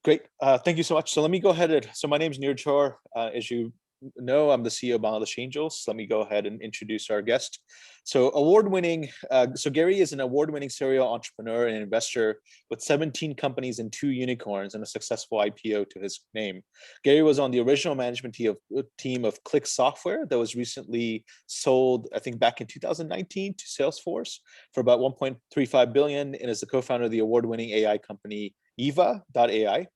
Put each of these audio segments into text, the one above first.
Great. Thank you so much. So let me go ahead so my name is Nirjhor. As you know, I'm the CEO of Bangladesh Angels. Let me go ahead and introduce our guest. So Gary is an award-winning serial entrepreneur and investor with 17 companies and 2 unicorns and a successful IPO to his name. Gary was on the original management team of Click Software that was recently sold, I think back in 2019 to Salesforce for about 1.35 billion, and is the co-founder of the award-winning AI company Yva.ai.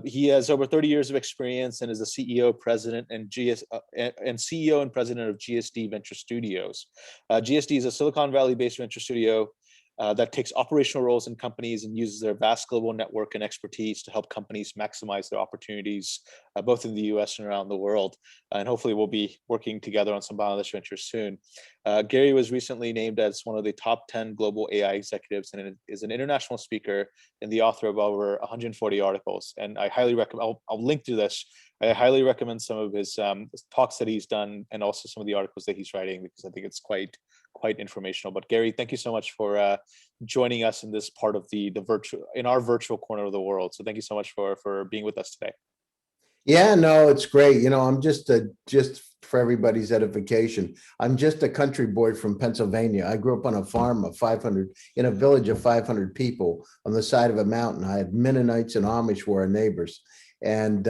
He has over 30 years of experience and is the CEO, president, and CEO and president of GSD Venture Studios. GSD is a Silicon Valley-based venture studio that takes operational roles in companies and uses their vast global network and expertise to help companies maximize their opportunities, both in the US and around the world. And hopefully we'll be working together on some Bangladesh ventures soon. Gary was recently named as one of the top 10 global AI executives and is an international speaker and the author of over 140 articles. And I highly recommend, I'll link to this. I highly recommend some of his talks that he's done and also some of the articles that he's writing, because I think it's quite informational. But Gary, thank you so much for joining us in this part of our virtual corner of the world. So thank you so much for being with us today. Yeah, no, it's great. I'm just for everybody's edification, I'm just a country boy from Pennsylvania. I grew up on a farm of 500, in a village of 500 people on the side of a mountain. I had Mennonites and Amish were our neighbors. And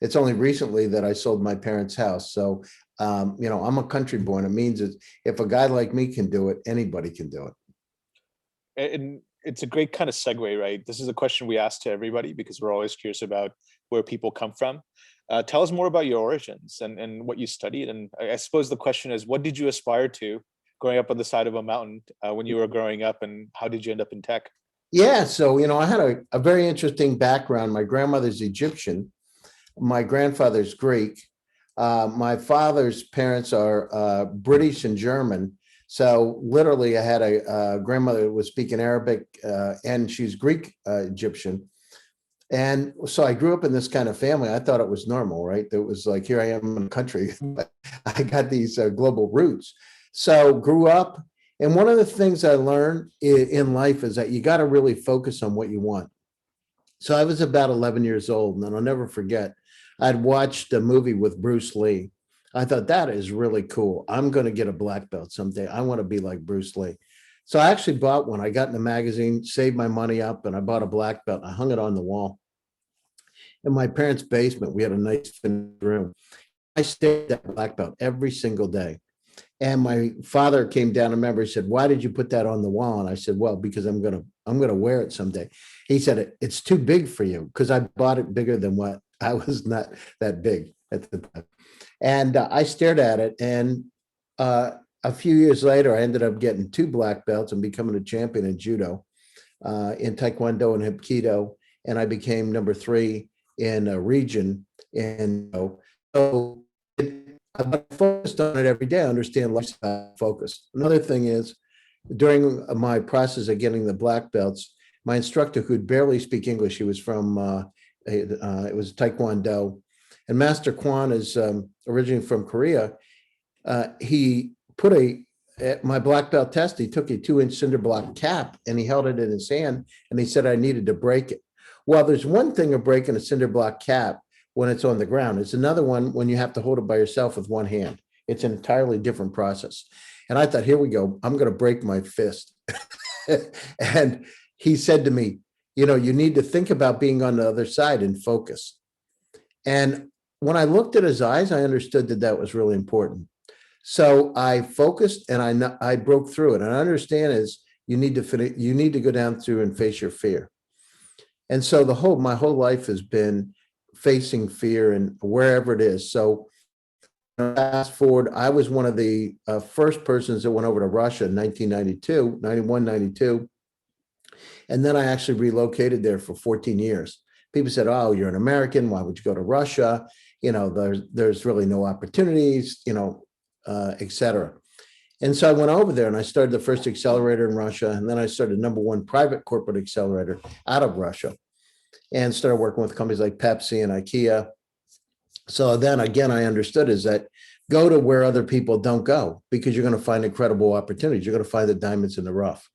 it's only recently that I sold my parents' house. So, I'm a country boy, and it means that if a guy like me can do it, anybody can do it. And it's a great kind of segue, right? This is a question we ask to everybody because we're always curious about where people come from. Tell us more about your origins and what you studied. And I suppose the question is, what did you aspire to growing up on the side of a mountain when you were growing up, and how did you end up in tech? Yeah, so, I had a very interesting background. My grandmother's Egyptian. My grandfather's Greek. My father's parents are British and German. So literally I had a grandmother who was speaking Arabic and she's Greek Egyptian. And so I grew up in this kind of family. I thought it was normal, right? It was like, here I am in the country. I got these global roots. So grew up. And one of the things I learned in life is that you got to really focus on what you want. So I was about 11 years old, and I'll never forget, I'd watched a movie with Bruce Lee. I thought, that is really cool. I'm going to get a black belt someday. I want to be like Bruce Lee. So I actually bought one. I got in a magazine, saved my money up, and I bought a black belt. I hung it on the wall. In my parents' basement, we had a nice room. I stared at that black belt every single day. And my father came down, I remember, he said, why did you put that on the wall? And I said, well, because I'm going to wear it someday. He said, it's too big for you, because I bought it bigger than what I was, not that big at the time. And I stared at it. And a few years later, I ended up getting 2 black belts and becoming a champion in judo, in Taekwondo and Hapkido. And I became number 3 in a region. And so I focused on it every day. I understand lifestyle focus. Another thing is, during my process of getting the black belts, my instructor, who could barely speak English, he was from, it was Taekwondo, and Master Kwan is originally from Korea. He put at my black belt test, he took a 2-inch cinder block cap and he held it in his hand and he said I needed to break it. Well, there's one thing of breaking a cinder block cap when it's on the ground. It's another one when you have to hold it by yourself with one hand. It's an entirely different process. And I thought, here we go. I'm going to break my fist. And he said to me, you need to think about being on the other side and focus. And when I looked at his eyes, I understood that that was really important. So I focused and I broke through it. And I understand is you need to go down through and face your fear. And so my whole life has been facing fear and wherever it is. So fast forward, I was one of the first persons that went over to Russia in 91, 92. And then I actually relocated there for 14 years. People said, oh, you're an American. Why would you go to Russia? There's really no opportunities, et cetera. And so I went over there and I started the first accelerator in Russia. And then I started #1 private corporate accelerator out of Russia and started working with companies like Pepsi and IKEA. So then again, I understood is that go to where other people don't go, because you're going to find incredible opportunities. You're going to find the diamonds in the rough.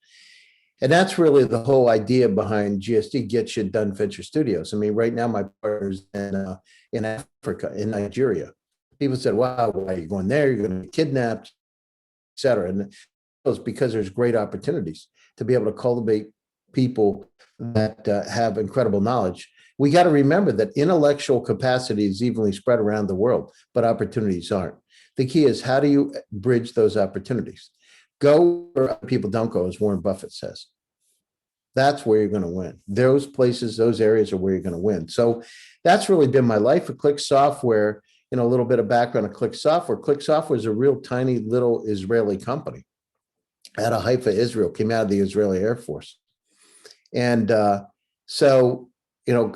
And that's really the whole idea behind GSD, Get Shit Done Venture Studios. I mean, right now my partner's in Africa, in Nigeria. People said, wow, why are you going there? You're going to be kidnapped, et cetera. And it's because there's great opportunities to be able to cultivate people that have incredible knowledge. We got to remember that intellectual capacity is evenly spread around the world, but opportunities aren't. The key is, how do you bridge those opportunities? Go where other people don't go, as Warren Buffett says. That's where you're going to win. Those places, those areas are where you're going to win. So that's really been my life at Click Software. You know, a little bit of background on Click Software. Click Software is a real tiny little Israeli company out of Haifa, Israel, came out of the Israeli Air Force. And so, you know,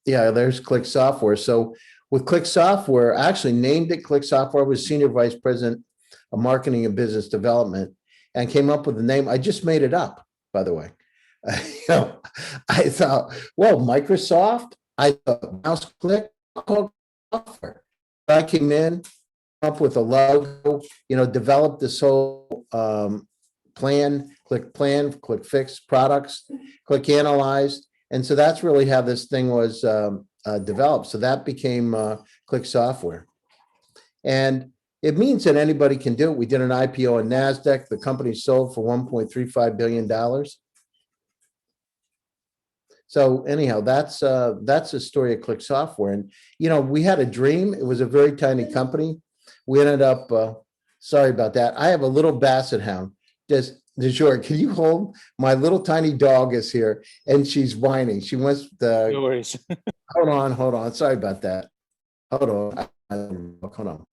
yeah, there's Click Software. So with Click Software, I actually named it Click Software. I was Senior Vice President of Marketing and Business Development and came up with the name. I just made it up, by the way. You know, I thought, well, Microsoft, I thought mouse click, called software. I came in, up with a logo, you know, developed this whole plan, click fix products, click analyze. And so that's really how this thing was developed. So that became Click Software. And it means that anybody can do it. We did an IPO on Nasdaq. The company sold for $1.35 billion. So anyhow, that's the story of Click Software. And, you know, we had a dream. It was a very tiny company. We ended up, sorry about that. I have a little basset hound. Just, Nirjhor, can you hold? My little tiny dog is here and she's whining. She wants the. No worries. Hold on. Sorry about that. Hold on. Hold on.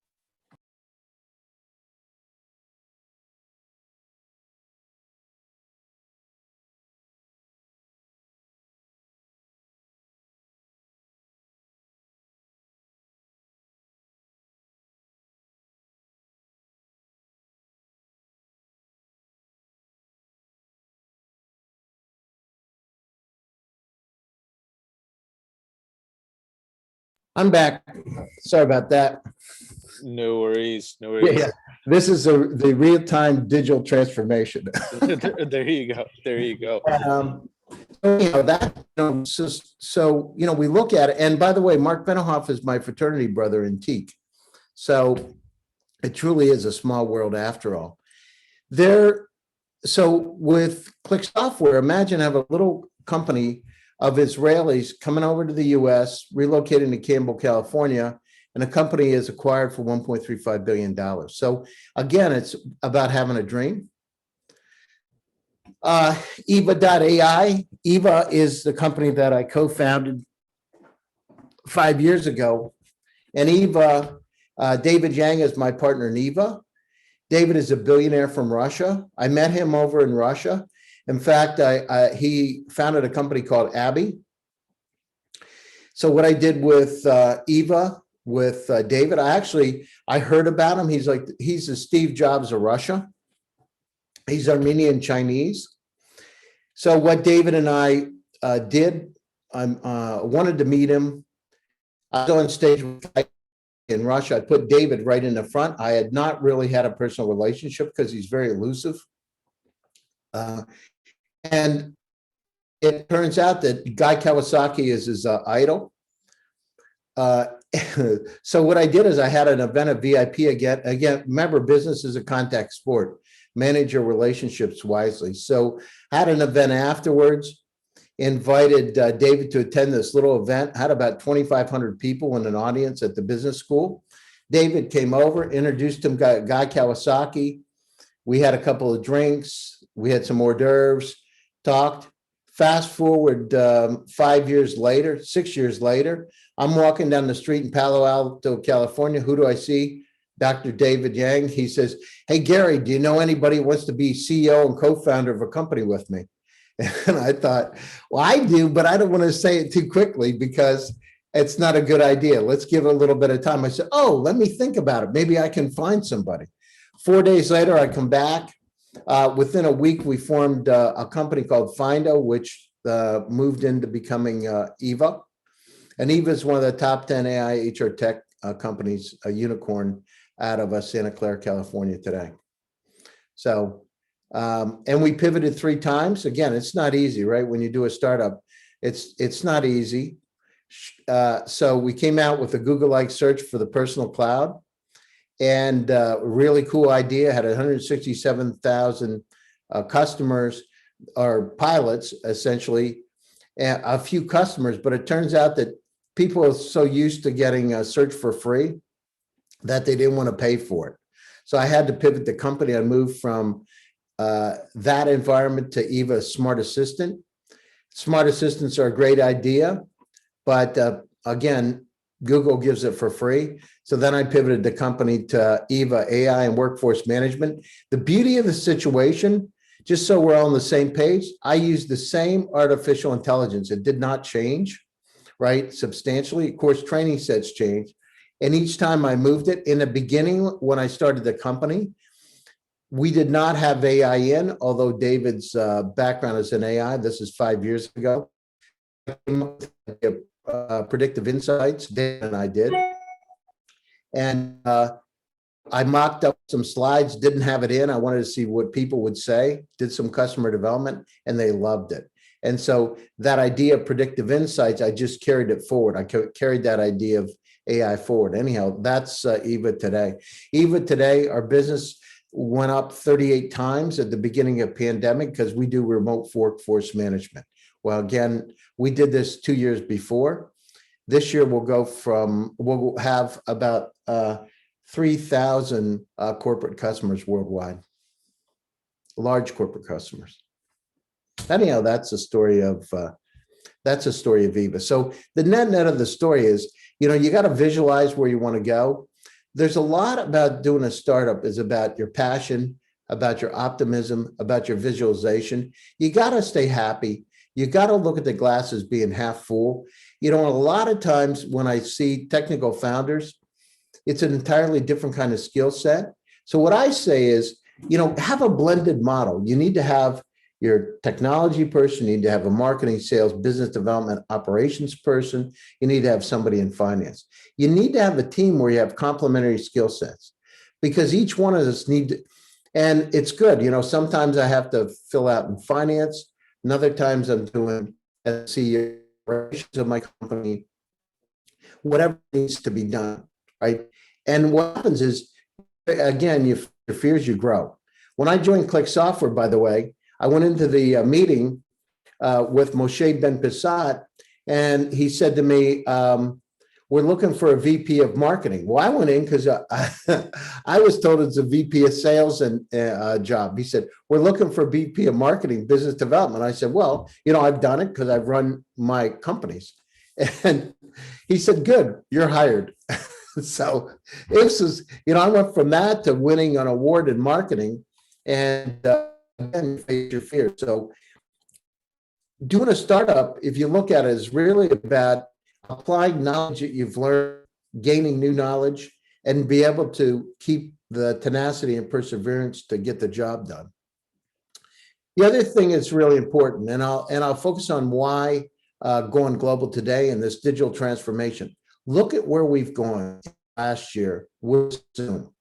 I'm back. Sorry about that. No worries. No worries. Yeah, this is the real-time digital transformation. There you go. There you go. You know, that, you know, so, you know, we look at it. And by the way, Mark Benioff is my fraternity brother in Teak. So it truly is a small world after all. So with Click Software, imagine have a little company of Israelis coming over to the US, relocating to Campbell, California, and the company is acquired for $1.35 billion. So again, it's about having a dream. Yva.ai. Yva is the company that I co-founded 5 years ago. And Yva, David Yang is my partner in Yva. David is a billionaire from Russia. I met him over in Russia. In fact, he founded a company called Abby. So what I did with Yva, with David, I heard about him. He's the Steve Jobs of Russia. He's Armenian Chinese. So what David and I did, I wanted to meet him. I was on stage in Russia. I put David right in the front. I had not really had a personal relationship because he's very elusive. And it turns out that Guy Kawasaki is his idol. So what I did is I had an event at VIP again, remember, business is a contact sport. Manage your relationships wisely. So I had an event afterwards, invited David to attend this little event, had about 2,500 people in an audience at the business school. David came over, introduced him, Guy Kawasaki. We had a couple of drinks. We had some hors d'oeuvres, talked. Fast forward 5 years later, 6 years later, I'm walking down the street in Palo Alto, California. Who do I see? Dr. David Yang. He says, hey, Gary, do you know anybody who wants to be CEO and co-founder of a company with me? And I thought, well, I do, but I don't want to say it too quickly because it's not a good idea. Let's give it a little bit of time. I said, oh, let me think about it. Maybe I can find somebody. 4 days later, I come back. Within a week, we formed a company called Findo, which moved into becoming Yva. And Yva is one of the top 10 AI HR tech companies, a unicorn out of Santa Clara, California today. So And we pivoted 3 times. Again, it's not easy, right? When you do a startup, it's not easy. So we came out with a Google-like search for the personal cloud, and really cool idea. Had 167,000 customers or pilots, essentially, and a few customers. But it turns out that people are so used to getting a search for free that they didn't want to pay for it. So I had to pivot the company. I moved from that environment to Yva Smart Assistant. Smart Assistants are a great idea, but again, Google gives it for free. So then I pivoted the company to Yva.ai and workforce management. The beauty of the situation, just so we're all on the same page, I used the same artificial intelligence. It did not change, right, substantially. Of course, training sets change. And each time I moved it, in the beginning, when I started the company, we did not have AI in, although David's background is in AI. This is 5 years ago. Predictive insights, David and I did. And I mocked up some slides, didn't have it in. I wanted to see what people would say, did some customer development, and they loved it. And so that idea of predictive insights, I just carried it forward. I carried that idea of AI forward. Anyhow, that's Yva today. Yva today, our business went up 38 times at the beginning of pandemic because we do remote workforce management. Well, again, we did this 2 years before. This year we'll have about 3,000 corporate customers worldwide, large corporate customers. Anyhow, that's a story of Yva. So the net of the story is, you got to visualize where you want to go. There's a lot about doing a startup is about your passion, about your optimism, about your visualization. You got to stay happy. You got to look at the glass as being half full. A lot of times when I see technical founders, it's an entirely different kind of skill set. So what I say is, have a blended model. You need to have your technology person, you need to have a marketing, sales, business development, operations person. You need to have somebody in finance. You need to have a team where you have complementary skill sets, because each one of us and it's good. Sometimes I have to fill out in finance, and other times I'm doing as CEO of my company, whatever needs to be done, right? And what happens is, again, your fears, you grow. When I joined Click Software, by the way, I went into the meeting with Moshe Ben Passat, and he said to me, we're looking for a VP of marketing. Well, I went in because I was told it's a VP of sales and job. He said, we're looking for a VP of marketing, business development. I said, well, I've done it because I've run my companies. And he said, good, you're hired. So this is, I went from that to winning an award in marketing, and again, face your fear. So doing a startup, if you look at it, is really about applying knowledge that you've learned, gaining new knowledge, and be able to keep the tenacity and perseverance to get the job done. The other thing that's really important, and I'll focus on why going global today and this digital transformation. Look at where we've gone last year with Zoom.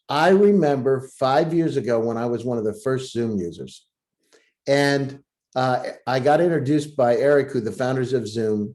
I remember 5 years ago when I was one of the first Zoom users, and I got introduced by Eric, who the founders of Zoom,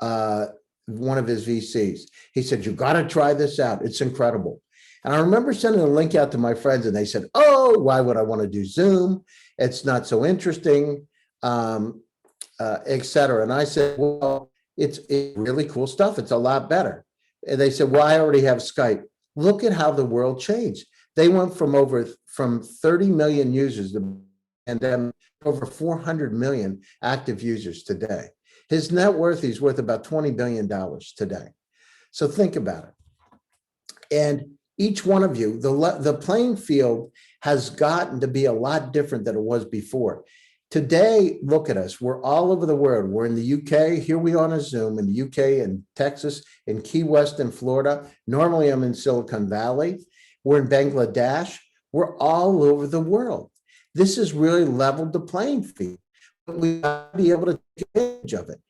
one of his VCs. He said, you got to try this out. It's incredible. And I remember sending a link out to my friends, and they said, oh, why would I want to do Zoom? It's not so interesting, et cetera. And I said, well, it's really cool stuff. It's a lot better. And they said, well, I already have Skype. Look at how the world changed. They went from 30 million users and then over 400 million active users today. His net worth, he's worth about $20 billion today. So think about it. And each one of you, the playing field has gotten to be a lot different than it was before. Today, look at us. We're all over the world. We're in the UK. Here we are on a Zoom in the UK and Texas, in Key West and Florida. Normally, I'm in Silicon Valley. We're in Bangladesh. We're all over the world. This has really leveled the playing field. But we got to be able to take advantage of it.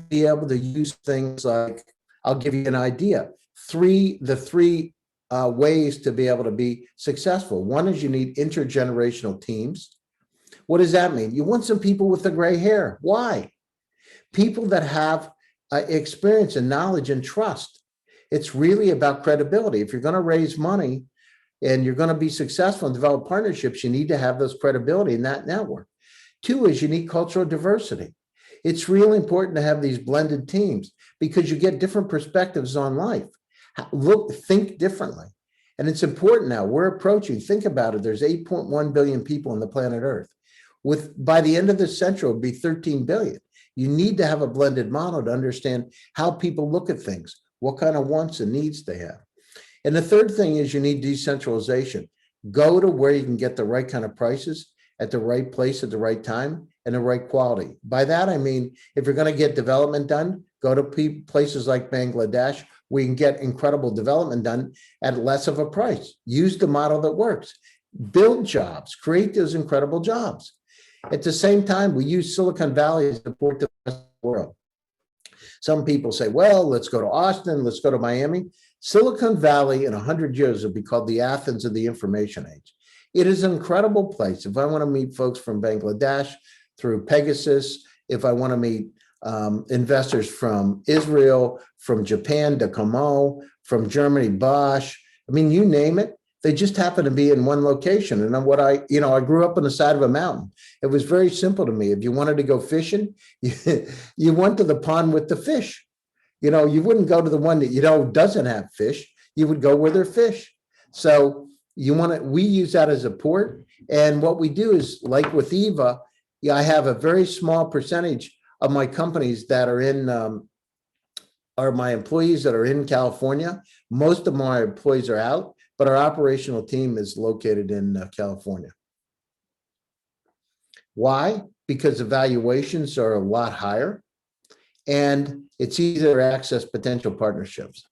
Be able to use things like, I'll give you an idea. The three ways to be able to be successful. One is you need intergenerational teams. What does that mean? You want some people with the gray hair. Why? People that have experience and knowledge and trust. It's really about credibility. If you're going to raise money and you're going to be successful and develop partnerships, you need to have those credibility in that network. Two is you need cultural diversity. It's really important to have these blended teams because you get different perspectives on life. Think differently. And it's important now. We're approaching, think about it, there's 8.1 billion people on the planet Earth. By the end of this century, it'll be 13 billion. You need to have a blended model to understand how people look at things, what kind of wants and needs they have. And the third thing is you need decentralization. Go to where you can get the right kind of prices at the right place at the right time and the right quality. By that, I mean, if you're going to get development done, go to places like Bangladesh, where you can get incredible development done at less of a price. Use the model that works. Build jobs, create those incredible jobs. At the same time, we use Silicon Valley to support the rest of the world. Some people say, well, let's go to Austin, let's go to Miami. Silicon Valley in 100 years will be called the Athens of the information age. It is an incredible place. If I want to meet folks from Bangladesh through Pegasus, if I want to meet investors from Israel, from Japan, Docomo, from Germany, Bosch, I mean, you name it, they just happen to be in one location. And I grew up on the side of a mountain. It was very simple to me. If you wanted to go fishing, you went to the pond with the fish. You wouldn't go to the one that doesn't have fish. You would go where there are fish. So we use that as a port. And what we do is, like with Yva, I have a very small percentage of my companies that are my employees that are in California. Most of my employees are out, but our operational team is located in California. Why? Because the valuations are a lot higher and it's easier to access potential partnerships.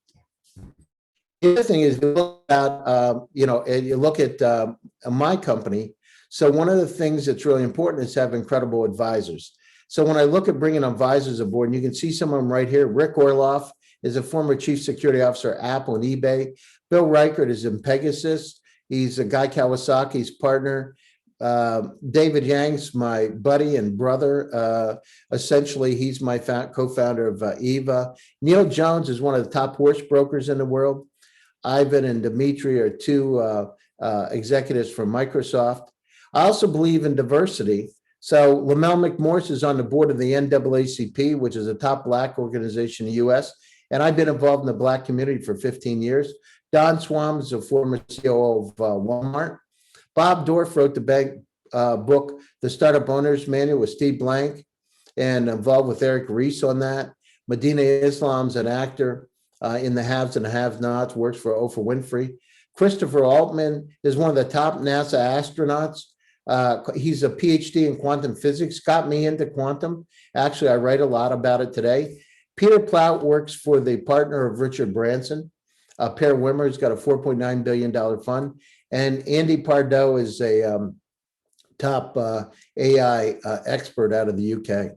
The other thing is, you look at my company. So one of the things that's really important is to have incredible advisors. So when I look at bringing advisors aboard, and you can see some of them right here, Rick Orloff is a former chief security officer at Apple and eBay. Bill Reichert is in Pegasus. He's a Guy Kawasaki's partner. David Yang's my buddy and brother. Essentially, he's my co-founder of Yva. Neil Jones is one of the top horse brokers in the world. Ivan and Dimitri are two executives from Microsoft. I also believe in diversity. So Lamell McMorris is on the board of the NAACP, which is a top Black organization in the U.S. And I've been involved in the Black community for 15 years. Don Swam is a former CEO of Walmart. Bob Dorff wrote the book, The Startup Owner's Manual, with Steve Blank, and involved with Eric Ries on that. Medina Islam's an actor in The Haves and the Have-Nots, works for Oprah Winfrey. Christopher Altman is one of the top NASA astronauts. He's a PhD in quantum physics, got me into quantum. Actually, I write a lot about it today. Peter Plaut works for the partner of Richard Branson. Per Wimmer's got a $4.9 billion fund. And Andy Pardo is a top AI expert out of the UK.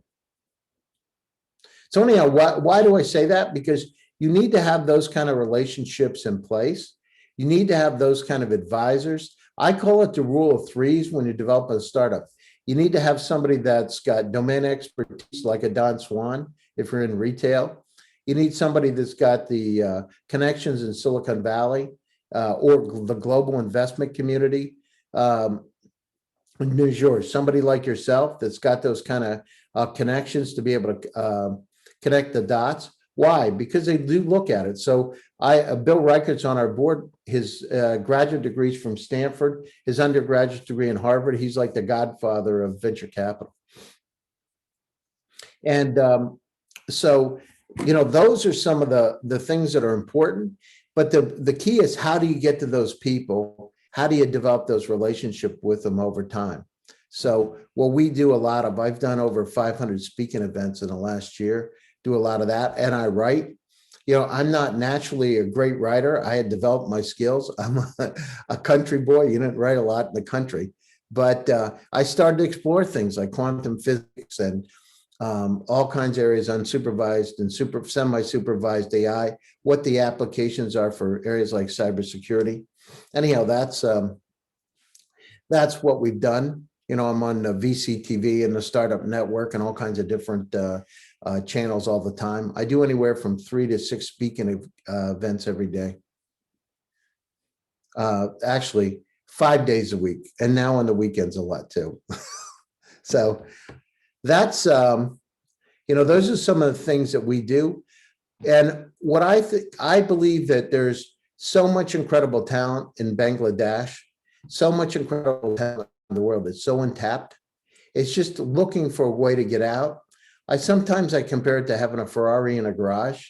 So anyhow, why do I say that? Because you need to have those kind of relationships in place. You need to have those kind of advisors. I call it the rule of threes when you develop a startup. You need to have somebody that's got domain expertise like a Don Swan if you're in retail. You need somebody that's got the connections in Silicon Valley or the global investment community. Nirjhor, somebody like yourself that's got those kind of connections to be able to connect the dots. Why? Because they do look at it. So Bill Reichert's on our board. His graduate degrees from Stanford, his undergraduate degree in Harvard. He's like the godfather of venture capital. And so, those are some of the things that are important. But the key is, how do you get to those people? How do you develop those relationships with them over time? So what we do a lot of, I've done over 500 speaking events in the last year, do a lot of that. And I write. I'm not naturally a great writer. I had developed my skills. I'm a country boy. You didn't write a lot in the country. But I started to explore things like quantum physics and all kinds of areas, unsupervised and semi-supervised AI, what the applications are for areas like cybersecurity. Anyhow, that's what we've done. You know, I'm on the VCTV and the Startup Network and all kinds of different channels all the time. I do anywhere from 3 to 6 speaking events every day. Actually, 5 days a week, and now on the weekends a lot too. So that's, you know, those are some of the things that we do. And what I believe that there's so much incredible talent in Bangladesh, so much incredible talent in the world. It's so untapped. It's just looking for a way to get out. Sometimes I compare it to having a Ferrari in a garage.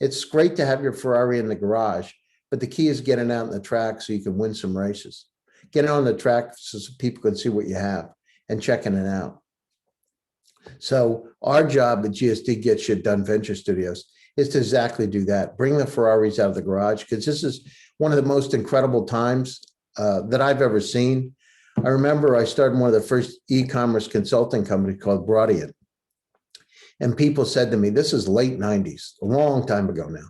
It's great to have your Ferrari in the garage, but the key is getting out on the track so you can win some races. Getting on the track so people can see what you have and checking it out. So our job at GSD Get Shit Done Venture Studios is to exactly do that. Bring the Ferraris out of the garage, because this is one of the most incredible times that I've ever seen. I remember I started one of the first e-commerce consulting companies called Broadiant. And people said to me, this is late 90s, a long time ago now.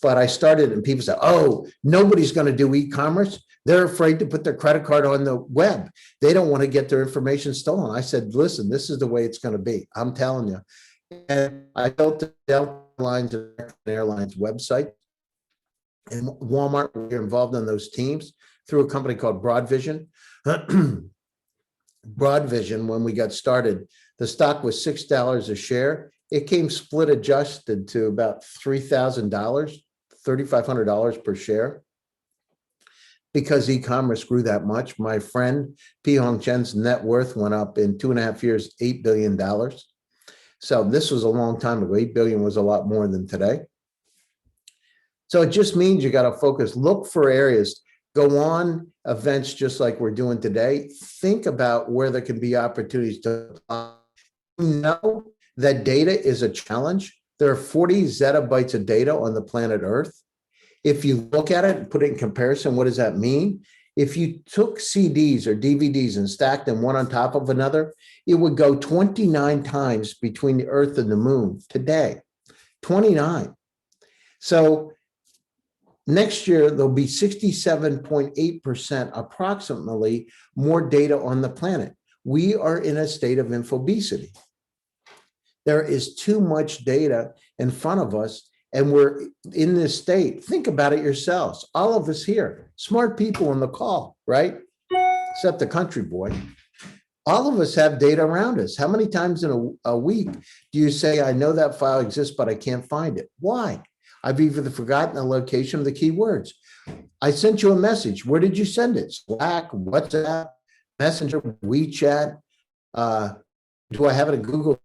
But I started and people said, oh, nobody's going to do e-commerce. They're afraid to put their credit card on the web. They don't want to get their information stolen. I said, listen, this is the way it's going to be. I'm telling you. And I built the Delta Airlines website. And Walmart, we were involved in those teams through a company called Broadvision. Broadvision, when we got started, the stock was $6 a share. It came split adjusted to about $3,000, $3,500 per share. Because e-commerce grew that much, my friend P. Hong Chen's net worth went up in 2.5 years, $8 billion. So this was a long time ago. 8 billion was a lot more than today. So it just means you got to focus, look for areas, go on events just like we're doing today. Think about where there can be opportunities to know that data is a challenge. There are 40 zettabytes of data on the planet Earth. If you look at it and put it in comparison, what does that mean? If you took CDs or DVDs and stacked them one on top of another, it would go 29 times between the Earth and the moon today, 29. So next year, there'll be 67.8% approximately more data on the planet. We are in a state of infobesity. There is too much data in front of us, and we're in this state. Think about it yourselves. All of us here, smart people on the call, right? Except the country boy. All of us have data around us. How many times in a week do you say, I know that file exists, but I can't find it? Why? I've either forgotten the location of the keywords. I sent you a message. Where did you send it? Slack, WhatsApp, Messenger, WeChat. Do I have it at Google?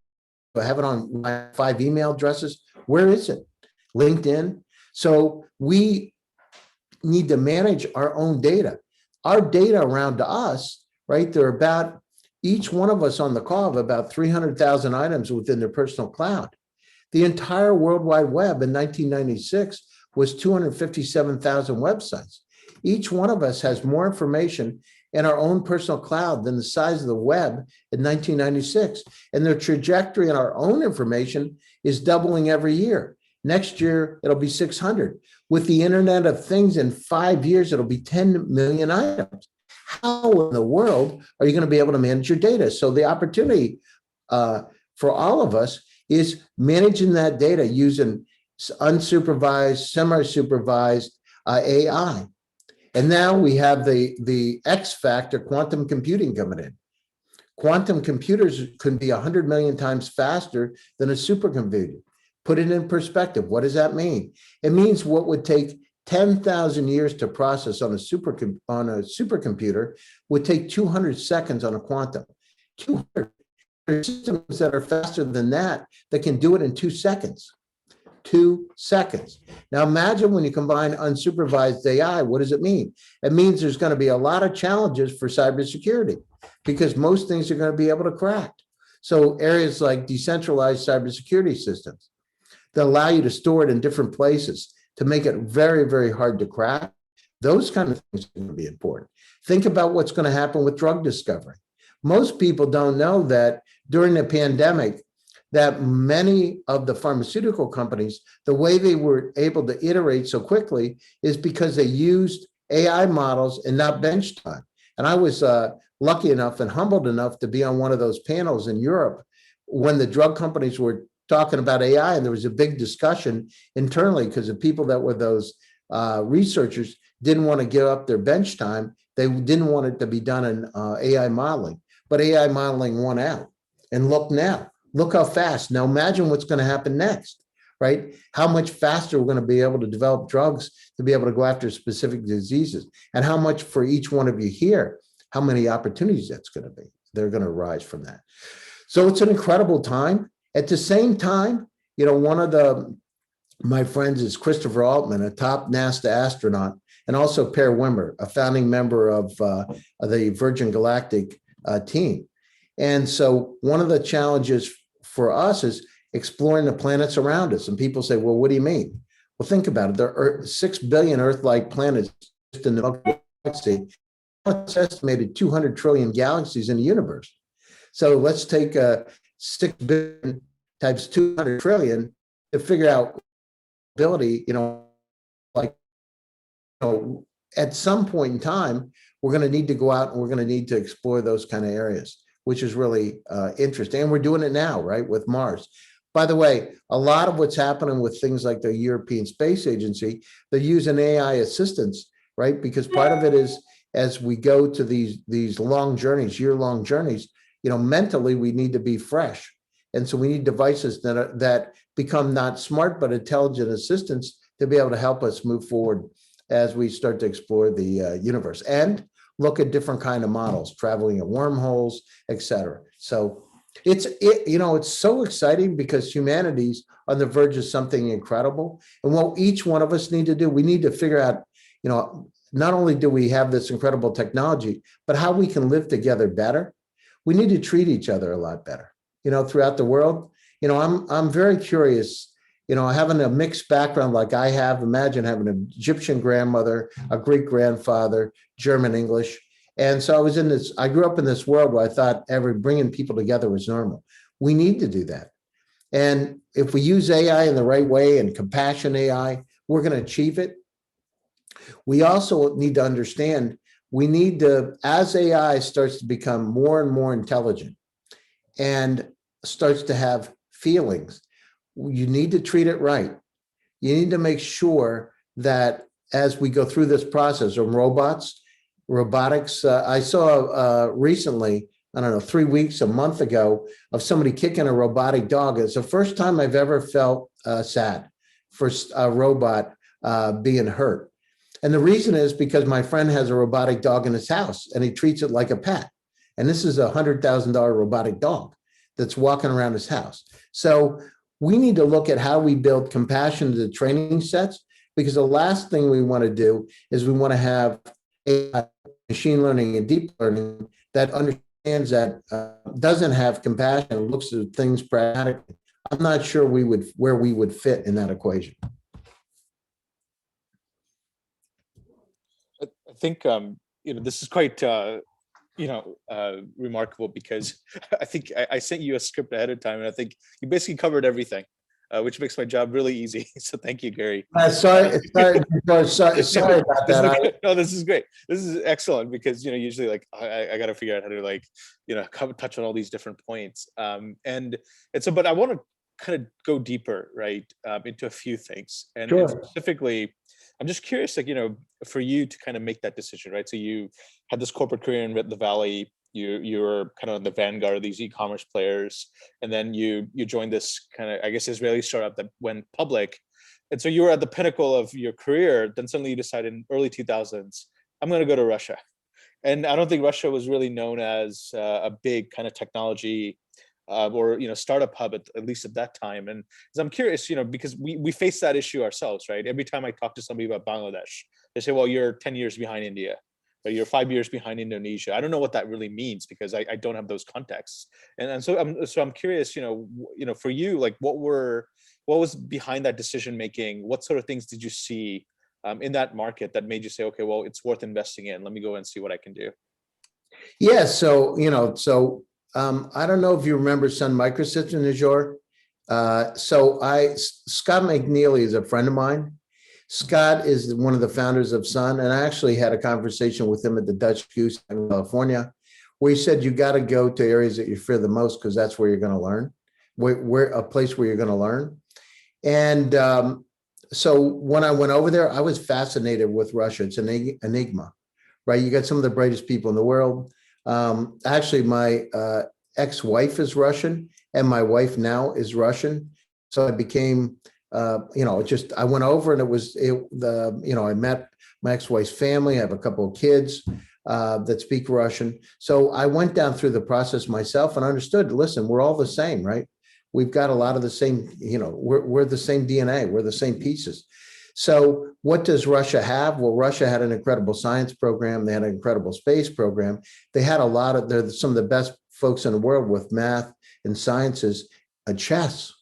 Do I have it on my 5 email addresses? Where is it? LinkedIn. So we need to manage our own data. Our data around us, right? They're about, each one of us on the call have about 300,000 items within their personal cloud. The entire World Wide Web in 1996 was 257,000 websites. Each one of us has more information in our own personal cloud than the size of the web in 1996. And the trajectory in our own information is doubling every year. Next year, it'll be 600. With the Internet of Things in 5 years, it'll be 10 million items. How in the world are you going to be able to manage your data? So the opportunity for all of us is managing that data using unsupervised, semi-supervised AI. And now we have the X factor, quantum computing coming in. Quantum computers could be 100 million times faster than a supercomputer. Put it in perspective. What does that mean? It means what would take 10,000 years to process on a supercomputer would take 200 seconds on a quantum. 200 systems that are faster than that can do it in 2 seconds. 2 seconds. Now imagine when you combine unsupervised AI, what does it mean? It means there's going to be a lot of challenges for cybersecurity because most things are going to be able to crack. So areas like decentralized cybersecurity systems that allow you to store it in different places to make it very, very hard to crack. Those kind of things are going to be important. Think about what's going to happen with drug discovery. Most people don't know that during the pandemic, that many of the pharmaceutical companies, the way they were able to iterate so quickly is because they used AI models and not bench time. And I was lucky enough and humbled enough to be on one of those panels in Europe when the drug companies were talking about AI, and there was a big discussion internally because the people that were those researchers didn't want to give up their bench time. They didn't want it to be done in AI modeling, but AI modeling won out. And look now, look how fast. Now imagine what's going to happen next, right? How much faster we're going to be able to develop drugs to be able to go after specific diseases, and how much for each one of you here, how many opportunities that's going to be. They're going to arise from that. So it's an incredible time. At the same time, you know, one of my friends is Christopher Altman, a top NASA astronaut, and also Per Wimmer, a founding member of the Virgin Galactic team. And so one of the challenges for us is exploring the planets around us. And people say, well, what do you mean? Well, think about it. There are 6 billion Earth-like planets just in the galaxy. It's estimated 200 trillion galaxies in the universe. So let's take 6 billion times 200 trillion to figure out ability, you know, like, you know, at some point in time, we're going to need to go out and we're going to need to explore those kind of areas, which is really interesting. And we're doing it now, right, with Mars. By the way, a lot of what's happening with things like the European Space Agency, they're using AI assistance, right? Because part of it is as we go to these long journeys, year-long journeys, you know, mentally we need to be fresh. And so we need devices that become not smart, but intelligent assistants to be able to help us move forward as we start to explore the universe and look at different kind of models, traveling in wormholes, et cetera. So it's so exciting because humanity's on the verge of something incredible. And what each one of us need to do, we need to figure out, you know, not only do we have this incredible technology, but how we can live together better. We need to treat each other a lot better, you know, throughout the world. You know, I'm very curious, you know, having a mixed background like I have. Imagine having an Egyptian grandmother, a Greek grandfather, German English. And so I grew up in this world where I thought bringing people together was normal. We need to do that. And if we use AI in the right way and compassion AI, we're going to achieve it. We also need to understand, as AI starts to become more and more intelligent and starts to have feelings, you need to treat it right. You need to make sure that as we go through this process of robotics, I saw recently, I don't know, 3 weeks, a month ago, of somebody kicking a robotic dog. It's the first time I've ever felt sad for a robot being hurt. And the reason is because my friend has a robotic dog in his house and he treats it like a pet. And this is a $100,000 robotic dog that's walking around his house. So we need to look at how we build compassion to the training sets, because the last thing we want to do is we want to have AI, machine learning and deep learning that understands that doesn't have compassion, looks at things pragmatically. I'm not sure where we would fit in that equation. I think this is quite remarkable, because I think I sent you a script ahead of time, and I think you basically covered everything, which makes my job really easy. So thank you, Gary. Sorry about that. No, this is great. This is excellent, because usually like I got to figure out how to touch on all these different points. But I want to kind of go deeper, right, into a few things, and specifically, I'm just curious, for you to kind of make that decision, right? So you had this corporate career in the Valley. You were kind of on the vanguard of these e-commerce players, and then you joined this kind of, I guess, Israeli startup that went public. And so you were at the pinnacle of your career. Then suddenly you decided in early 2000s, I'm going to go to Russia. And I don't think Russia was really known as a big kind of technology or startup hub at least at that time. And I'm curious, because we face that issue ourselves, right? Every time I talk to somebody about Bangladesh, they say, well, you're 10 years behind India, or you're 5 years behind Indonesia. I don't know what that really means, because I don't have those contexts. And so I'm curious, for you, like what was behind that decision making? What sort of things did you see in that market that made you say, okay, well, it's worth investing in. Let me go and see what I can do. Yeah. So, I don't know if you remember Sun Microsystems, Nirjhor. Scott McNeely is a friend of mine. Scott is one of the founders of Sun, and I actually had a conversation with him at the Dutch Goose in California, where he said, you got to go to areas that you fear the most, because that's where you're going to learn, where a place where you're going to learn. And so when I went over there, I was fascinated with Russia. It's an enigma, right? You got some of the brightest people in the world. Actually, my ex-wife is Russian, and my wife now is Russian. So I became, I went over, and I met my ex-wife's family. I have a couple of kids that speak Russian. So I went down through the process myself and understood, listen, we're all the same, right? We've got a lot of the same, we're the same DNA, we're the same pieces. So what does Russia have? Well, Russia had an incredible science program. They had an incredible space program. They had they're some of the best folks in the world with math and sciences and chess.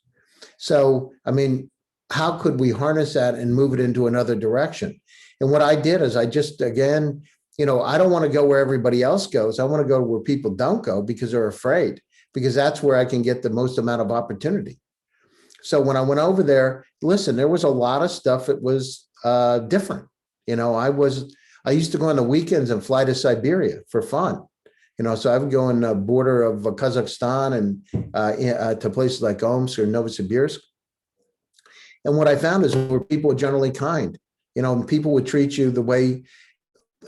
So, I mean, how could we harness that and move it into another direction? And what I did is I just, again, I don't want to go where everybody else goes. I want to go where people don't go because they're afraid, because that's where I can get the most amount of opportunity. So when I went over there, listen, there was a lot of stuff that was different. I used to go on the weekends and fly to Siberia for fun. So I would go on the border of Kazakhstan and to places like Omsk or Novosibirsk. And what I found is where people were generally kind. People would treat you the way,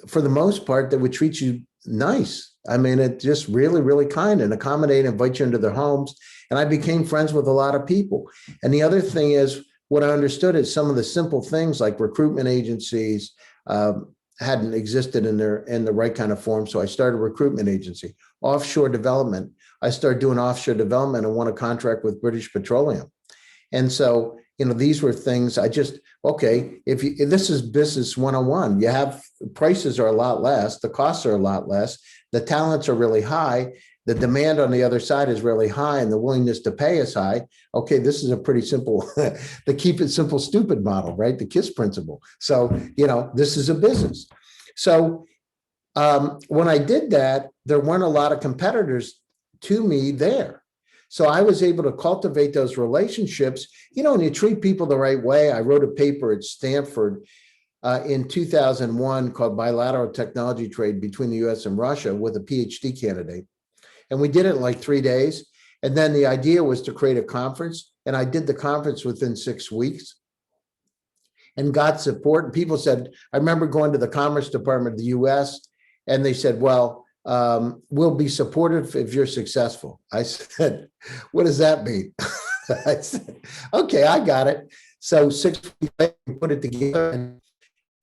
for the most part, they would treat you nice. I mean, it just really, really kind and accommodating, invite you into their homes. And I became friends with a lot of people. And the other thing is, what I understood is some of the simple things like recruitment agencies hadn't existed in the right kind of form. So I started a recruitment agency. Offshore development. I started doing offshore development and won a contract with British Petroleum. And so, these were things I just, okay, if this is business 101, you have prices are a lot less, the costs are a lot less, the talents are really high, the demand on the other side is really high, and the willingness to pay is high. Okay, this is a pretty simple, the keep it simple, stupid model, right? The KISS principle. So, this is a business. So when I did that, there weren't a lot of competitors to me there. So I was able to cultivate those relationships, and you treat people the right way. I wrote a paper at Stanford in 2001 called Bilateral Technology Trade between the US and Russia with a PhD candidate. And we did it in like 3 days. And then the idea was to create a conference. And I did the conference within 6 weeks and got support. And people said, I remember going to the Commerce Department of the US, and they said, well, we'll be supportive if you're successful. I said, what does that mean? I said, okay, I got it. So 6 weeks later, we put it together.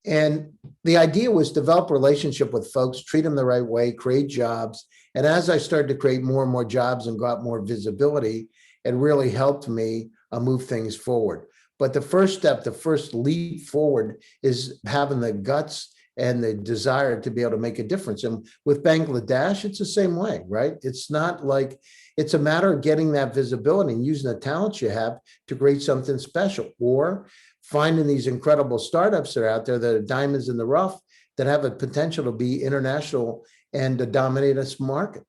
And the idea was develop a relationship with folks, treat them the right way, create jobs. And as I started to create more and more jobs and got more visibility, it really helped me move things forward. But the first step, the first leap forward is having the guts and the desire to be able to make a difference. And with Bangladesh, it's the same way, right? It's not like, it's a matter of getting that visibility and using the talents you have to create something special, or finding these incredible startups that are out there that are diamonds in the rough that have a potential to be international and to dominate this market.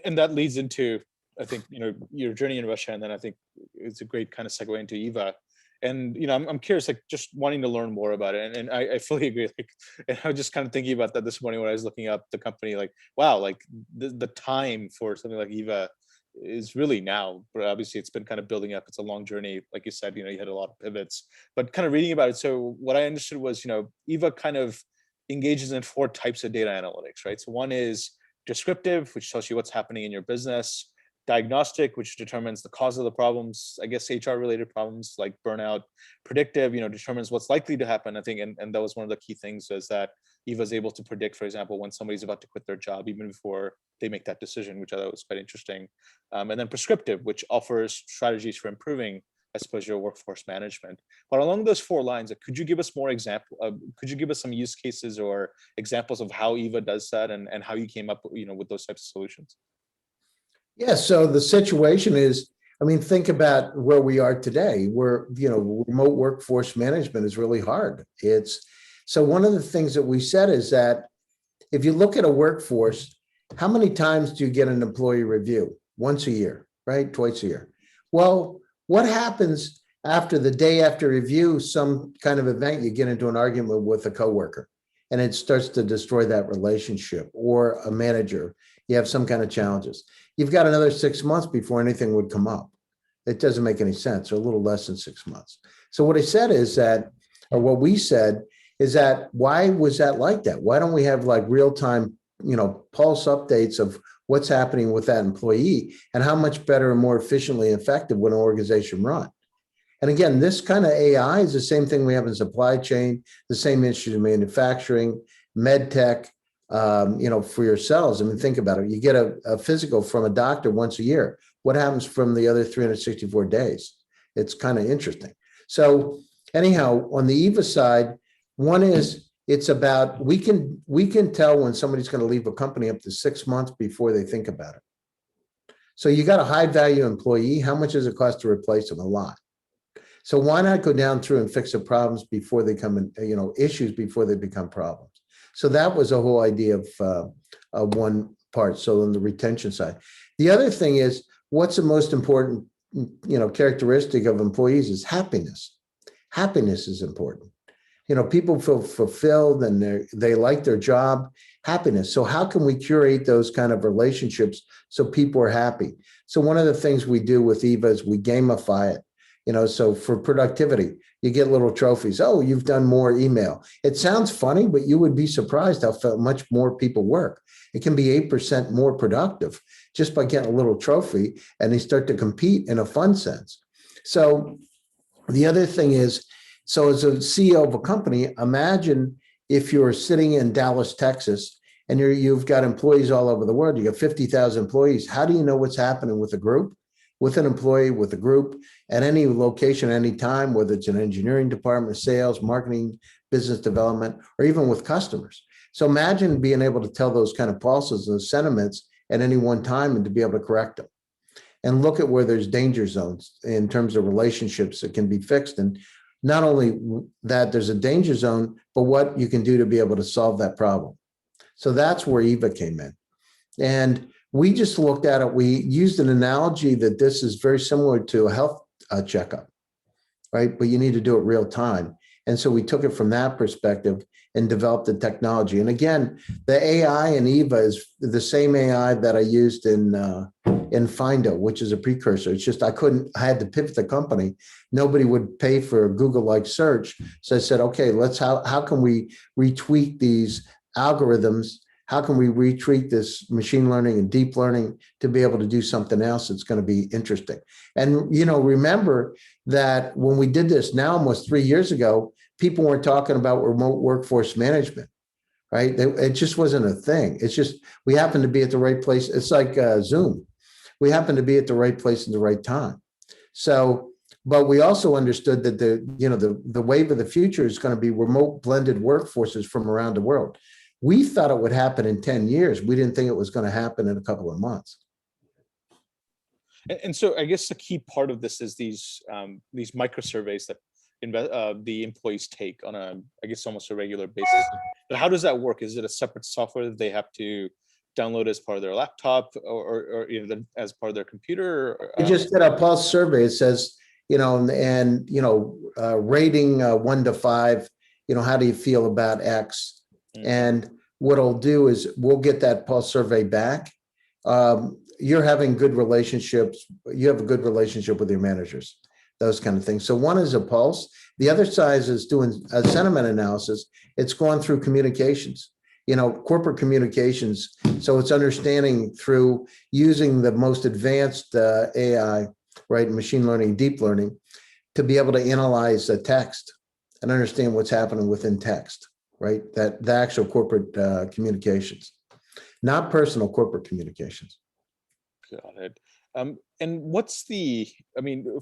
And that leads into, I think, your journey in Russia, and then I think it's a great kind of segue into Yva. And I'm curious, like, just wanting to learn more about it. And I fully agree. Like, and I was just kind of thinking about that this morning when I was looking up the company. Like, wow, like the time for something like Yva is really now. But obviously, it's been kind of building up. It's a long journey, like you said. You had a lot of pivots. But kind of reading about it, so what I understood was, Yva kind of engages in 4 types of data analytics, right? So one is descriptive, which tells you what's happening in your business. Diagnostic, which determines the cause of the problems, I guess HR related problems like burnout. Predictive, determines what's likely to happen, I think. And that was one of the key things, is that Yva is able to predict, for example, when somebody's about to quit their job, even before they make that decision, which I thought was quite interesting. And then prescriptive, which offers strategies for improving, I suppose, your workforce management. But along those 4 lines, could you give us more example? Could you give us some use cases or examples of how Yva does that, and how you came up, with those types of solutions? Yeah, so the situation is, think about where we are today, where, remote workforce management is really hard. So one of the things that we said is that if you look at a workforce, how many times do you get an employee review? Once a year, right? Twice a year. Well, what happens after the day after review, some kind of event, you get into an argument with a coworker and it starts to destroy that relationship, or a manager, you have some kind of challenges. You've got another 6 months before anything would come up. It doesn't make any sense, or a little less than 6 months. So what I said is that, or what we said is that, why was that like that? Why don't we have like real-time, pulse updates of what's happening with that employee and how much better and more efficiently and effective would an organization run? And again, this kind of AI is the same thing we have in supply chain, the same issue in manufacturing, med tech, for yourselves. I mean, think about it. You get a physical from a doctor once a year. What happens from the other 364 days? It's kind of interesting. So anyhow, on the Yva side, one is, it's about, we can tell when somebody's going to leave a company up to 6 months before they think about it. So you got a high value employee. How much does it cost to replace them? A lot. So why not go down through and fix the problems before they come in, issues before they become problems? So that was a whole idea of one part. So on the retention side, the other thing is, what's the most important, characteristic of employees is happiness. Happiness is important. People feel fulfilled and they like their job. Happiness. So how can we curate those kind of relationships so people are happy? So one of the things we do with Yva is we gamify it. So for productivity, you get little trophies. Oh, you've done more email. It sounds funny, but you would be surprised how much more people work. It can be 8% more productive just by getting a little trophy, and they start to compete in a fun sense. So the other thing is, so as a CEO of a company, imagine if you're sitting in Dallas, Texas, and you've got employees all over the world. You got 50,000 employees. How do you know what's happening with a group? With an employee, with a group, at any location, any time, whether it's an engineering department, sales, marketing, business development, or even with customers. So imagine being able to tell those kind of pulses and sentiments at any one time and to be able to correct them. And look at where there's danger zones in terms of relationships that can be fixed. And not only that there's a danger zone, but what you can do to be able to solve that problem. So that's where Yva came in. And we just looked at it. We used an analogy that this is very similar to a health checkup, right? But you need to do it real time. And so we took it from that perspective and developed the technology. And again, the AI in Yva is the same AI that I used in Findo, which is a precursor. It's just I had to pivot the company. Nobody would pay for a Google-like search. So I said, okay, how can we retweak these algorithms? How can we retreat this machine learning and deep learning to be able to do something else that's going to be interesting? And, remember that when we did this now almost 3 years ago, people weren't talking about remote workforce management, right? It just wasn't a thing. It's just, we happened to be at the right place. It's like Zoom. We happened to be at the right place at the right time. So, but we also understood that the wave of the future is going to be remote blended workforces from around the world. We thought it would happen in 10 years. We didn't think it was going to happen in a couple of months. And so I guess the key part of this is these micro surveys that the employees take on I guess almost a regular basis. But how does that work? Is it a separate software that they have to download as part of their laptop or as part of their computer? We just did a pulse survey. It says, rating 1 to 5, how do you feel about X? And what it'll do is we'll get that pulse survey back. You're having good relationships. You have a good relationship with your managers, those kind of things. So one is a pulse. The other side is doing a sentiment analysis. It's gone through communications, corporate communications. So it's understanding through using the most advanced AI, right, machine learning, deep learning, to be able to analyze the text and understand what's happening within text. Right, that the actual corporate communications, not personal corporate communications. Got it. And what's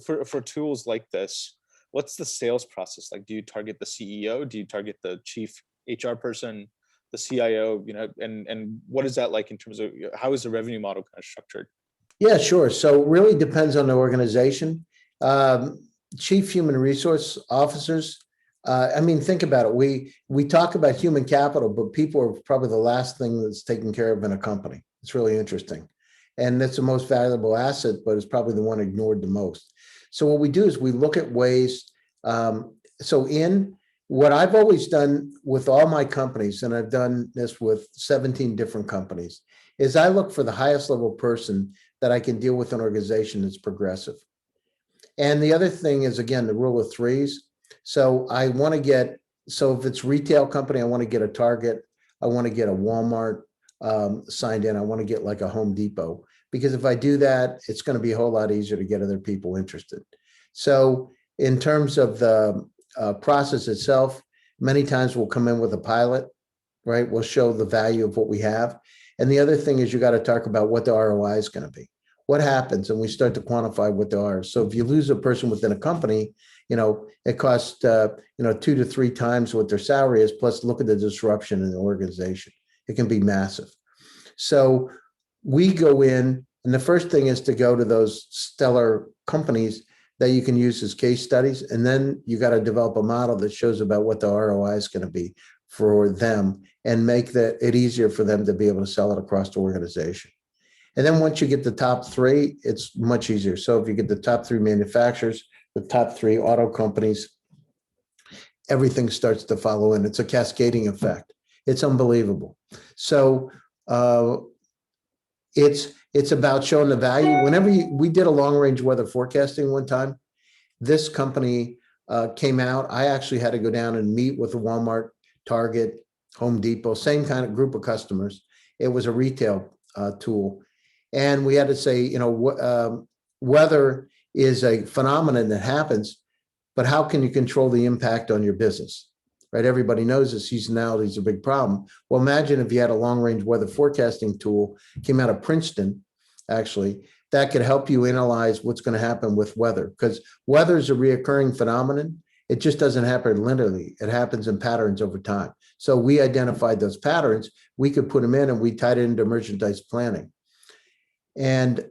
for tools like this, what's the sales process like? Do you target the CEO? Do you target the chief HR person, the CIO? And what is that like in terms of how is the revenue model kind of structured? Yeah, sure. So it really depends on the organization. Chief human resource officers. Think about it. We talk about human capital, but people are probably the last thing that's taken care of in a company. It's really interesting. And that's the most valuable asset, but it's probably the one ignored the most. So what we do is we look at ways. So in what I've always done with all my companies, and I've done this with 17 different companies, is I look for the highest level person that I can deal with an organization that's progressive. And the other thing is, again, the rule of threes. So I want to get, so if it's retail company, I want to get a Target, I want to get a Walmart signed in, I want to get like a Home Depot, because if I do that, it's going to be a whole lot easier to get other people interested. So in terms of the process itself, many times we'll come in with a pilot, right? We'll show the value of what we have. And the other thing is you got to talk about what the ROI is going to be. What happens? And we start to quantify what they are. So if you lose a person within a company, it costs, 2 to 3 times what their salary is, plus look at the disruption in the organization. It can be massive. So we go in, and the first thing is to go to those stellar companies that you can use as case studies. And then you got to develop a model that shows about what the ROI is going to be for them and make it easier for them to be able to sell it across the organization. And then once you get the top 3, it's much easier. So if you get the top 3 manufacturers, the top 3 auto companies, everything starts to follow in. It's a cascading effect. It's unbelievable. So it's about showing the value. Whenever we did a long range weather forecasting one time, this company came out. I actually had to go down and meet with Walmart, Target, Home Depot, same kind of group of customers. It was a retail tool. And we had to say, weather is a phenomenon that happens, but how can you control the impact on your business, right? Everybody knows that seasonality is a big problem. Well, imagine if you had a long-range weather forecasting tool, came out of Princeton, actually, that could help you analyze what's going to happen with weather, because weather is a reoccurring phenomenon. It just doesn't happen linearly. It happens in patterns over time. So we identified those patterns. We could put them in, and we tied it into merchandise planning. And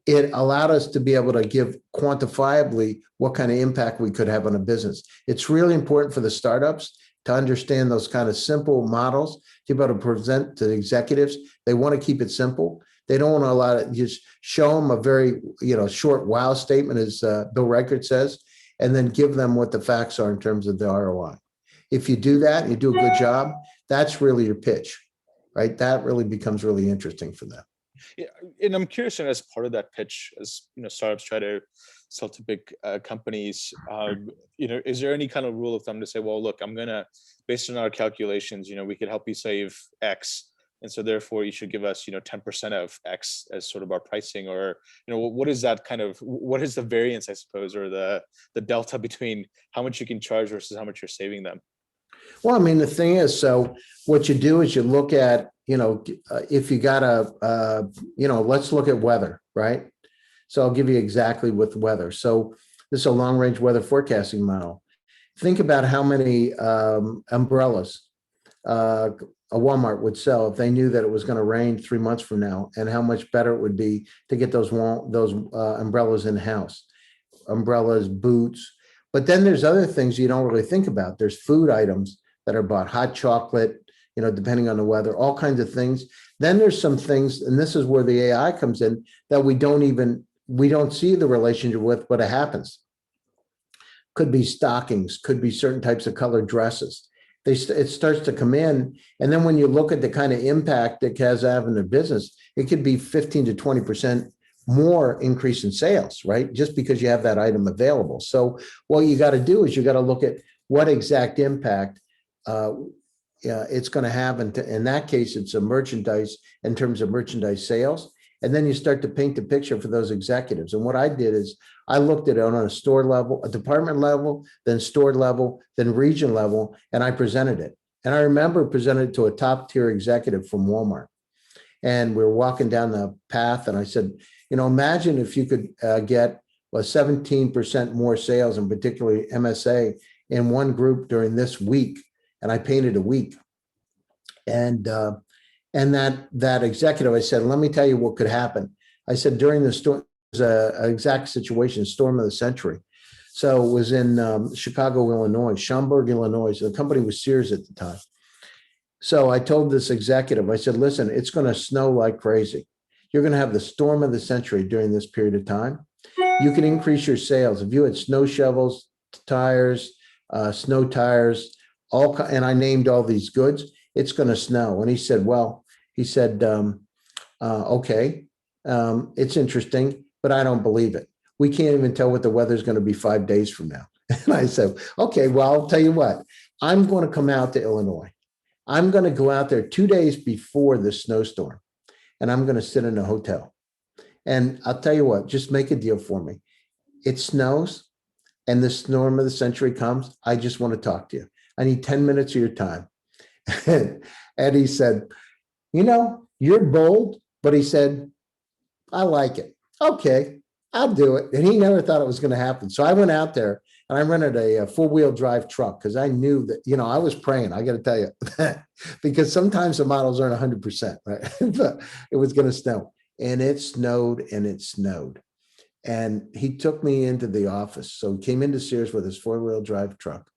it allowed us to be able to give quantifiably what kind of impact we could have on a business. It's really important for the startups to understand those kind of simple models, to be able to present to the executives. They want to keep it simple. They don't want to allow it, just show them a very short wow statement, as Bill Reichert says, and then give them what the facts are in terms of the ROI. If you do that, you do a good job, that's really your pitch, right? That really becomes really interesting for them. Yeah, and I'm curious, and as part of that pitch, as startups try to sell to big companies, is there any kind of rule of thumb to say, well, look, I'm gonna, based on our calculations, we could help you save X, and so therefore you should give us 10% of X as sort of our pricing, or what is that kind of, what is the variance, I suppose, or the delta between how much you can charge versus how much you're saving them? Well, I mean, the thing is, so what you do is you look at, if you got let's look at weather, right? So I'll give you exactly with weather. So this is a long range weather forecasting model. Think about how many umbrellas a Walmart would sell if they knew that it was going to rain 3 months from now, and how much better it would be to get those umbrellas in house, umbrellas, boots. But then there's other things you don't really think about. There's food items that are bought, hot chocolate, depending on the weather, all kinds of things. Then there's some things, and this is where the AI comes in, that we don't see the relationship with, but it happens. Could be stockings, could be certain types of colored dresses. It starts to come in. And then when you look at the kind of impact it has in their business, it could be 15 to 20% more increase in sales, right? Just because you have that item available. So what you got to do is you got to look at what exact impact it's going to have. In that case, it's a merchandise, in terms of merchandise sales. And then you start to paint the picture for those executives. And what I did is I looked at it on a store level, a department level, then store level, then region level, and I presented it. And I remember presenting it to a top tier executive from Walmart. And we were walking down the path, and I said, imagine if you could get 17% more sales, and particularly MSA, in one group during this week. And I painted a week. And that executive, I said, let me tell you what could happen. I said, during the storm, an exact situation, storm of the century. So it was in Chicago, Illinois, Schaumburg, Illinois. The company was Sears at the time. So I told this executive, I said, listen, it's going to snow like crazy. You're going to have the storm of the century during this period of time. You can increase your sales. If you had snow shovels, tires, snow tires, and I named all these goods, it's going to snow. And he said, well, okay, it's interesting, but I don't believe it. We can't even tell what the weather's going to be 5 days from now. And I said, okay, well, I'll tell you what, I'm going to come out to Illinois. I'm going to go out there 2 days before the snowstorm, and I'm going to sit in a hotel. And I'll tell you what, just make a deal for me. It snows and the storm of the century comes. I just want to talk to you. I need 10 minutes of your time. And he said, you're bold, but he said, I like it. Okay, I'll do it. And he never thought it was going to happen. So I went out there and I rented a four-wheel drive truck because I knew that, I was praying, I got to tell you, because sometimes the models aren't 100%, right? But it was going to snow. And it snowed and it snowed. And he took me into the office. So he came into Sears with his four-wheel drive truck,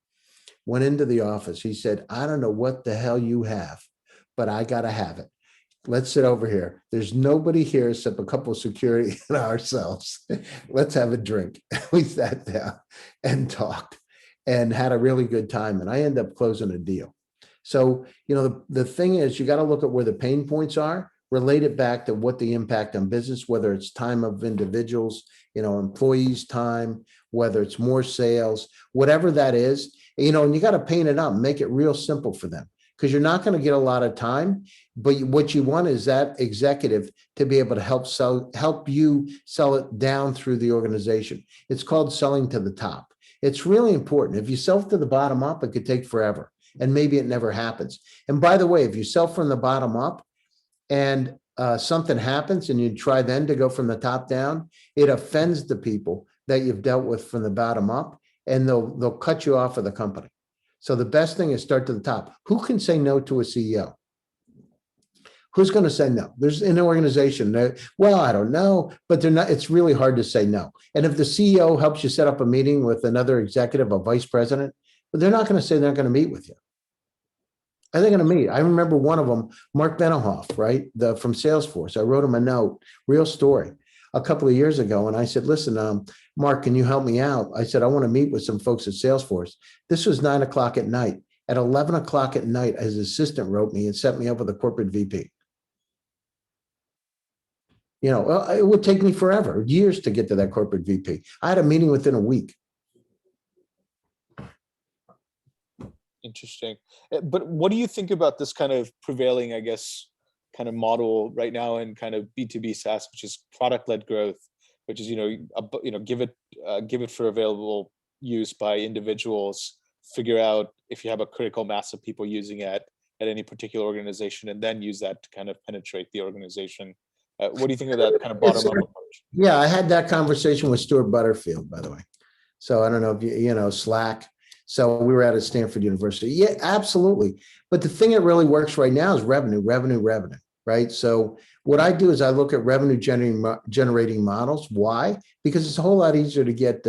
went into the office. He said, I don't know what the hell you have, but I got to have it. Let's sit over here. There's nobody here except a couple of security and ourselves. Let's have a drink. We sat down and talked and had a really good time. And I ended up closing a deal. So, the thing is, you got to look at where the pain points are, relate it back to what the impact on business, whether it's time of individuals, employees' time, whether it's more sales, whatever that is, and you got to paint it up, make it real simple for them. Because you're not going to get a lot of time, but what you want is that executive to be able to help you sell it down through the organization. It's called selling to the top. It's really important. If you sell to the bottom up, it could take forever, and maybe it never happens. And by the way, if you sell from the bottom up and something happens and you try then to go from the top down, it offends the people that you've dealt with from the bottom up, and they'll cut you off of the company. So the best thing is start to the top. Who can say no to a CEO? Who's going to say no? There's an organization that, well, I don't know, but they're not. It's really hard to say no. And if the CEO helps you set up a meeting with another executive, a vice president, but they're not going to say they're going to meet with you. Are they going to meet? I remember one of them, Mark Benioff, right? From Salesforce. I wrote him a note, real story, a couple of years ago. And I said, listen, Mark, can you help me out? I said, I want to meet with some folks at Salesforce. This was 9 o'clock at night. At 11 o'clock at night, his assistant wrote me and set me up with a corporate VP. It would take me forever, years to get to that corporate VP. I had a meeting within a week. Interesting. But what do you think about this kind of prevailing, I guess, kind of model right now in kind of B2B SaaS, which is product-led growth, which is, give it for available use by individuals, figure out if you have a critical mass of people using it at any particular organization, and then use that to kind of penetrate the organization. What do you think of that kind of bottom-up approach? Yeah, I had that conversation with Stuart Butterfield, by the way. So I don't know if you Slack. So we were at Stanford University. Yeah, absolutely. But the thing that really works right now is revenue, right? So what I do is I look at revenue generating models. Why? Because it's a whole lot easier to get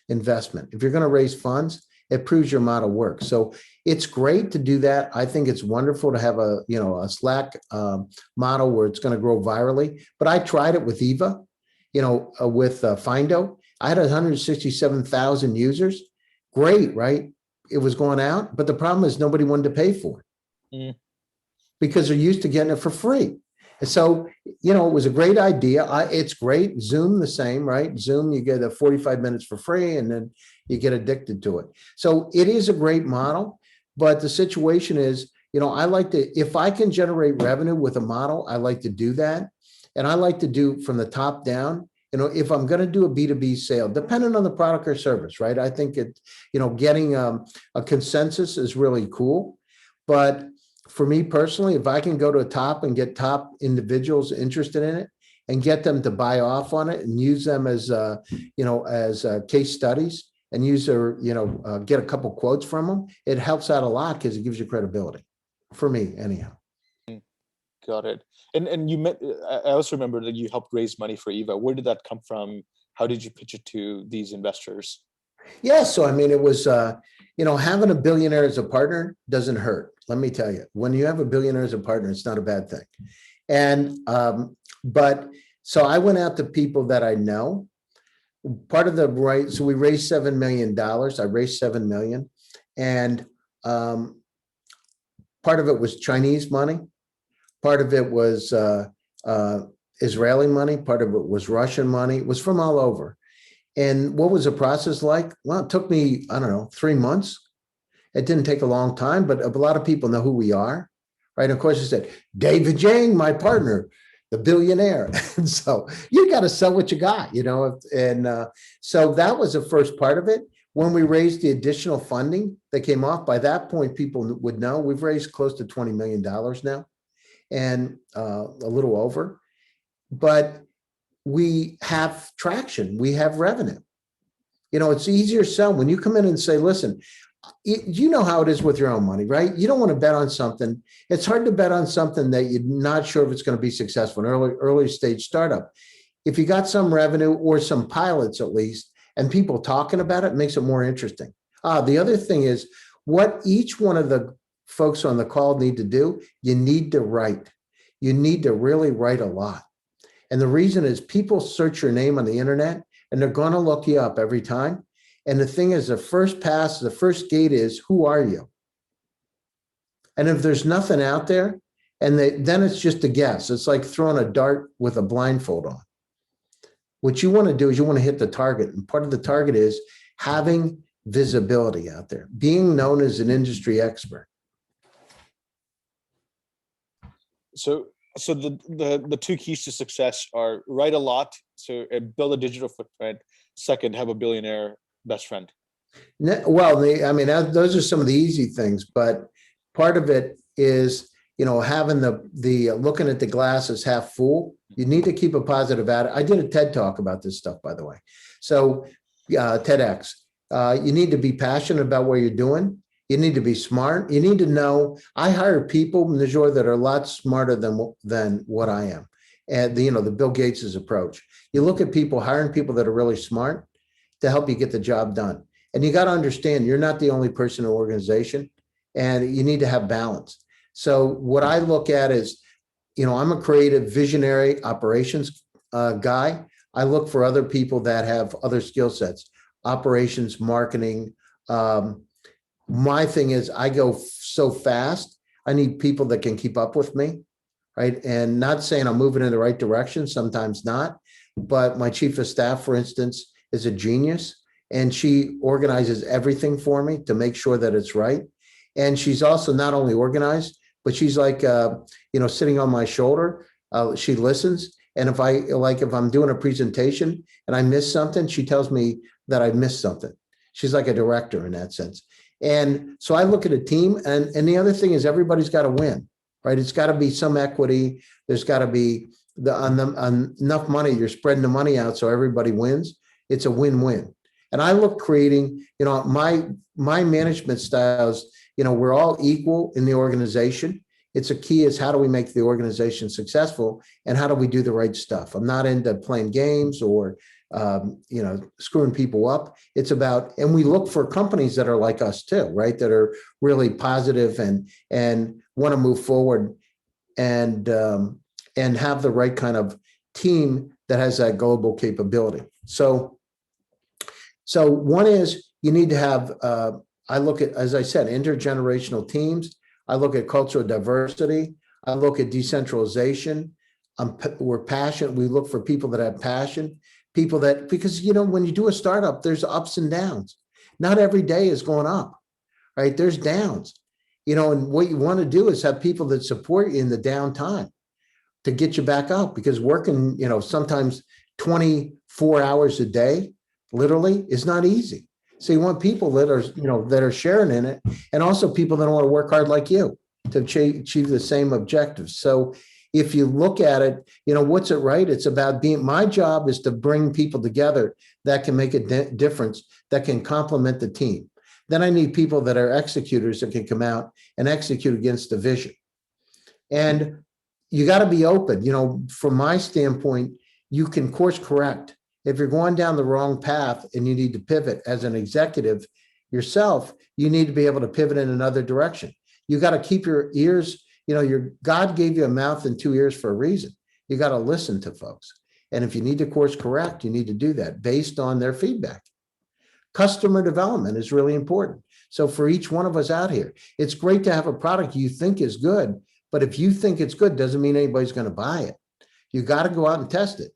investment. If you're going to raise funds, it proves your model works. So it's great to do that. I think it's wonderful to have a Slack model where it's going to grow virally. But I tried it with Yva, with Findo. I had 167,000 users. Great, right? It was going out, but the problem is nobody wanted to pay for it because they're used to getting it for free. And so, it was a great idea. It's great. Zoom, the same, right? Zoom, you get 45 minutes for free and then you get addicted to it. So it is a great model, but the situation is, I like to, if I can generate revenue with a model, I like to do that. And I like to do from the top down. If I'm going to do a B2B sale, depending on the product or service, right? I think getting a consensus is really cool. But for me personally, if I can go to a top and get top individuals interested in it and get them to buy off on it and use them as case studies and get a couple quotes from them, it helps out a lot because it gives you credibility. For me, anyhow. Got it. And you met, I also remember that you helped raise money for Yva. Where did that come from? How did you pitch it to these investors? Yeah, so it was, having a billionaire as a partner doesn't hurt. Let me tell you, when you have a billionaire as a partner, it's not a bad thing. And, but, so I went out to people that I know. Part of the so we raised $7 million. I raised $7 million. And part of it was Chinese money. Part of it was Israeli money. Part of it was Russian money. It was from all over. And what was the process like? Well, it took me, I don't know, 3 months. It didn't take a long time, but a lot of people know who we are, right? Of course, I said, David Jang, my partner, the billionaire. And so you got to sell what you got, you know? And so that was the first part of it. When we raised the additional funding that came off, by that point, people would know we've raised close to $20 million now and a little over, but we have traction, we have revenue. You know, it's easier to sell when you come in and say, listen, you know how it is with your own money, right? You don't want to bet on something. It's hard to bet on something that you're not sure if it's going to be successful, an early stage startup. If you got some revenue or some pilots at least, and people talking about it, makes it more interesting. The other thing is what each one of the folks on the call need to do, you need to write. You need to really write a lot. And the reason is people search your name on the internet and they're going to look you up every time. And the thing is, the first pass, the first gate is, who are you? And if there's nothing out there, and then it's just a guess. It's like throwing a dart with a blindfold on. What you want to do is you want to hit the target. And part of the target is having visibility out there, being known as an industry expert. So the two keys to success are write a lot, so build a digital footprint. Second, have a billionaire best friend. Well, I mean, those are some of the easy things, but part of it is, you know, having the looking at the glass as half full. You need to keep a positive attitude. I did a TED talk about this stuff, by the way. So TEDx, you need to be passionate about what you're doing. You need to be smart. You need to know, I hire people, Nirjhor, that are a lot smarter than what I am. And the Bill Gates' approach. You look at people, hiring people that are really smart to help you get the job done. And you got to understand, you're not the only person in the organization, and you need to have balance. So what I look at is, I'm a creative, visionary operations guy. I look for other people that have other skill sets, operations, marketing. My thing is I go so fast, I need people that can keep up with me, right? And not saying I'm moving in the right direction, sometimes not, but my chief of staff, for instance, is a genius, and she organizes everything for me to make sure that it's right. And she's also not only organized, but she's like, sitting on my shoulder. She listens. And if I'm doing a presentation and I miss something, she tells me that I missed something. She's like a director in that sense. And so I look at a team, and the other thing is everybody's got to win, right? It's got to be some equity. There's got to be enough money. You're spreading the money out so everybody wins. It's a win-win. And I look creating, my management styles, we're all equal in the organization. It's a key is how do we make the organization successful, and how do we do the right stuff? I'm not into playing games or, screwing people up. It's about, and we look for companies that are like us too, right? That are really positive and want to move forward and have the right kind of team that has that global capability. So one is you need to have, I look at, as I said, intergenerational teams. I look at cultural diversity. I look at decentralization. We're passionate. We look for people that have passion, people that, because, when you do a startup, there's ups and downs. Not every day is going up, right? There's downs, and what you want to do is have people that support you in the downtime to get you back up, because working, sometimes 24 hours a day, literally, is not easy. So you want people that are, that are sharing in it, and also people that want to work hard like you to achieve the same objectives. So if you look at it, what's it right? It's about my job is to bring people together that can make a difference, that can complement the team. Then I need people that are executors that can come out and execute against the vision. And you got to be open. From my standpoint, you can course correct. If you're going down the wrong path and you need to pivot as an executive yourself, you need to be able to pivot in another direction. You got to keep your ears Your God gave you a mouth and 2 ears for a reason. You got to listen to folks. And if you need to course correct, you need to do that based on their feedback. Customer development is really important. So for each one of us out here, it's great to have a product you think is good, but if you think it's good, doesn't mean anybody's going to buy it. You got to go out and test it.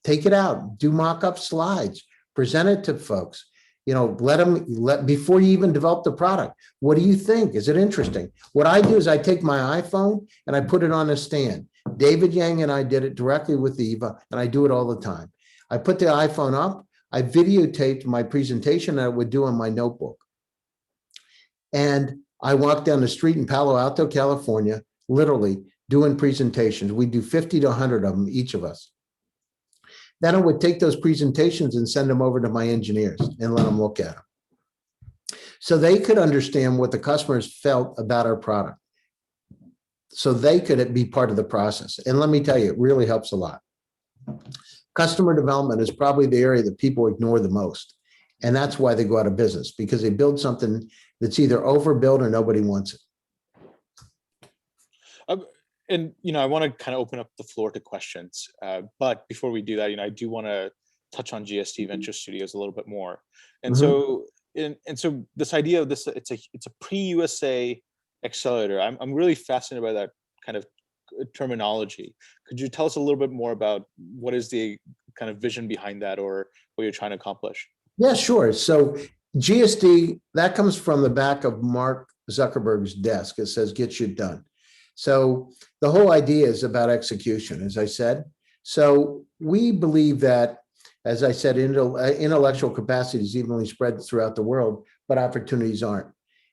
Take it out, do mock-up slides, present it to folks. Before you even develop the product, what do you think? Is it interesting? What I do is I take my iPhone and I put it on a stand. David Yang and I did it directly with Yva, and I do it all the time. I put the iPhone up, I videotaped my presentation that I would do on my notebook. And I walked down the street in Palo Alto, California, literally doing presentations. We do 50 to 100 of them, each of us. Then I would take those presentations and send them over to my engineers and let them look at them. So they could understand what the customers felt about our product. So they could be part of the process. And let me tell you, it really helps a lot. Customer development is probably the area that people ignore the most. And that's why they go out of business, because they build something that's either overbuilt or nobody wants it. And, I want to kind of open up the floor to questions. But before we do that, I do want to touch on GSD Venture Studios a little bit more. And so this idea of this, it's a pre-USA accelerator. I'm really fascinated by that kind of terminology. Could you tell us a little bit more about what is the kind of vision behind that, or what you're trying to accomplish? Yeah, sure. So GSD, that comes from the back of Mark Zuckerberg's desk. It says, get shit done. So the whole idea is about execution, as I said. So we believe that, as I said, intellectual capacity is evenly spread throughout the world, but opportunities aren't.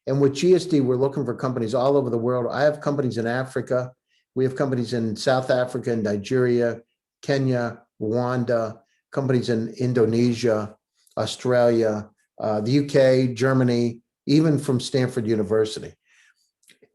And with GSD, we're looking for companies all over the world. I have companies in Africa. We have companies in South Africa, Nigeria, Kenya, Rwanda, companies in Indonesia, Australia, the UK, Germany, even from Stanford University.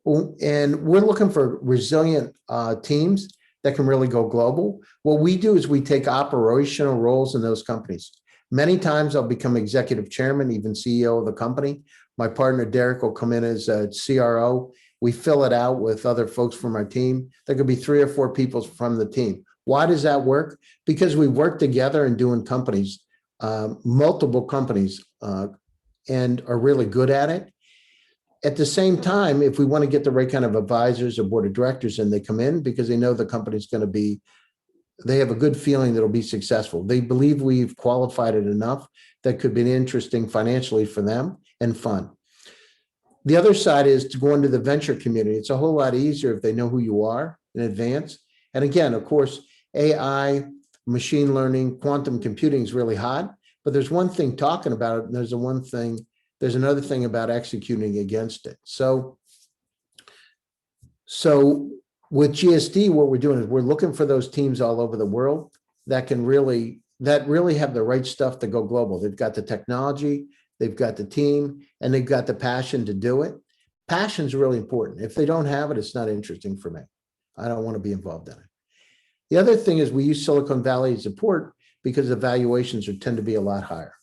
And we're looking for resilient teams that can really go global. What we do is we take operational roles in those companies. Many times I'll become executive chairman, even CEO of the company. My partner, Derek, will come in as a CRO. We fill it out with other folks from our team. There could be 3 or 4 people from the team. Why does that work? Because we work together and doing companies, multiple companies, and are really good at it. At the same time, if we want to get the right kind of advisors or board of directors in, they come in because they know the company's going to be, they have a good feeling that it'll be successful. They believe we've qualified it enough that could be interesting financially for them and fun. The other side is to go into the venture community. It's a whole lot easier if they know who you are in advance. And again, of course, AI, machine learning, quantum computing is really hot, but there's one thing talking about it, and there's another thing about executing against it. So with GSD, what we're doing is we're looking for those teams all over the world that really have the right stuff to go global. They've got the technology, they've got the team, and they've got the passion to do it. Passion's really important. If they don't have it, it's not interesting for me. I don't want to be involved in it. The other thing is we use Silicon Valley support because the valuations tend to be a lot higher.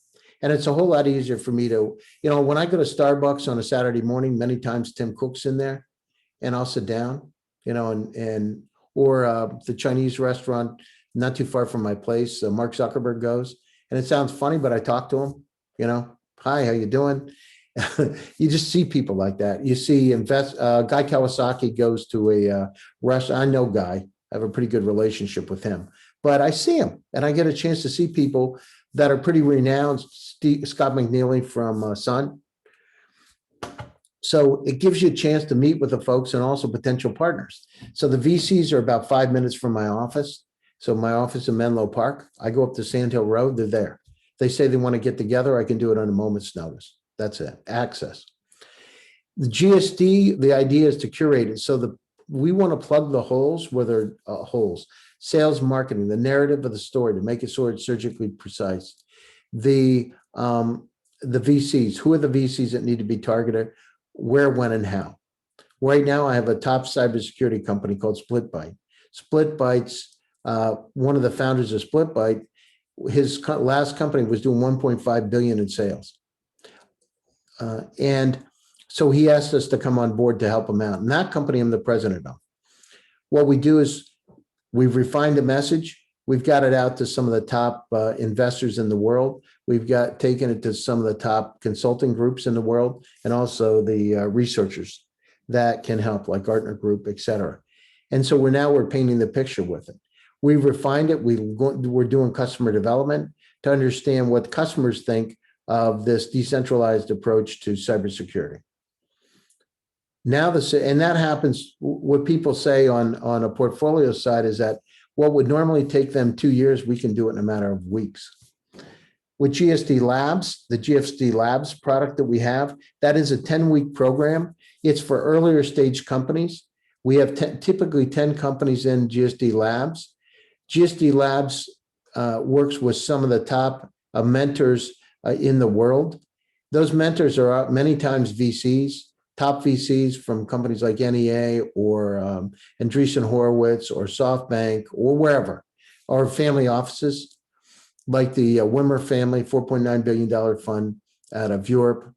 And it's a whole lot easier for me to, when I go to Starbucks on a Saturday morning, many times Tim Cook's in there and I'll sit down, or the Chinese restaurant not too far from my place, Mark Zuckerberg goes, and it sounds funny, but I talk to him, hi, how you doing? You just see people like that. You see Guy Kawasaki goes to a restaurant. I know Guy, I have a pretty good relationship with him, but I see him and I get a chance to see people that are pretty renowned. Scott McNeely from Sun. So it gives you a chance to meet with the folks and also potential partners. So the VCs are about 5 minutes from my office. So my office in Menlo Park, I go up to Sand Hill Road, they're there. They say they want to get together, I can do it on a moment's notice. That's it, access. The GSD, the idea is to curate it. So we want to plug the holes where they're holes. Sales, marketing, the narrative of the story to make it surgically precise. The VCs, who are the VCs that need to be targeted, where, when, and how. Right now, I have a top cybersecurity company called SplitByte. SplitByte's, one of the founders of SplitByte, his last company was doing 1.5 billion in sales. And So he asked us to come on board to help him out. And that company I'm the president of. What we do is we've refined the message. We've got it out to some of the top investors in the world. We've taken it to some of the top consulting groups in the world, and also the researchers that can help, like Gartner Group, et cetera. And so we're painting the picture with it. We've refined it. We're doing customer development to understand what customers think of this decentralized approach to cybersecurity. Now, and that happens, what people say on a portfolio side is that what would normally take them 2 years, we can do it in a matter of weeks. With GSD Labs, the GSD Labs product that we have, that is a 10-week program. It's for earlier stage companies. We have typically 10 companies in GSD Labs. GSD Labs works with some of the top mentors in the world. Those mentors are many times VCs, top VCs from companies like NEA or Andreessen Horowitz or SoftBank or wherever, or family offices like the Wimmer family, $4.9 billion fund out of Europe.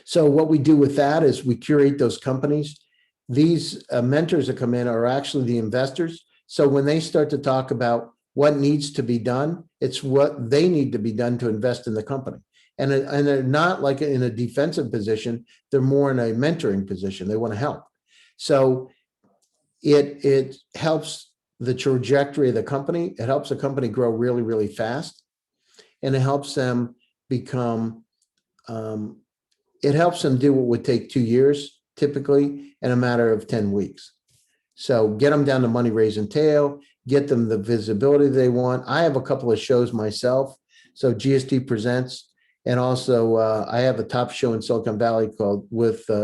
So what we do with that is we curate those companies. These mentors that come in are actually the investors. So when they start to talk about what needs to be done, it's what they need to be done to invest in the company. And they're not like in a defensive position, they're more in a mentoring position. They want to help. So it helps the trajectory of the company. It helps the company grow really, really fast. And it helps them become, it helps them do what would take 2 years, typically, in a matter of 10 weeks. So get them down to money, raise, and tail, get them the visibility they want. I have a couple of shows myself. So GSD Presents. And also, I have a top show in Silicon Valley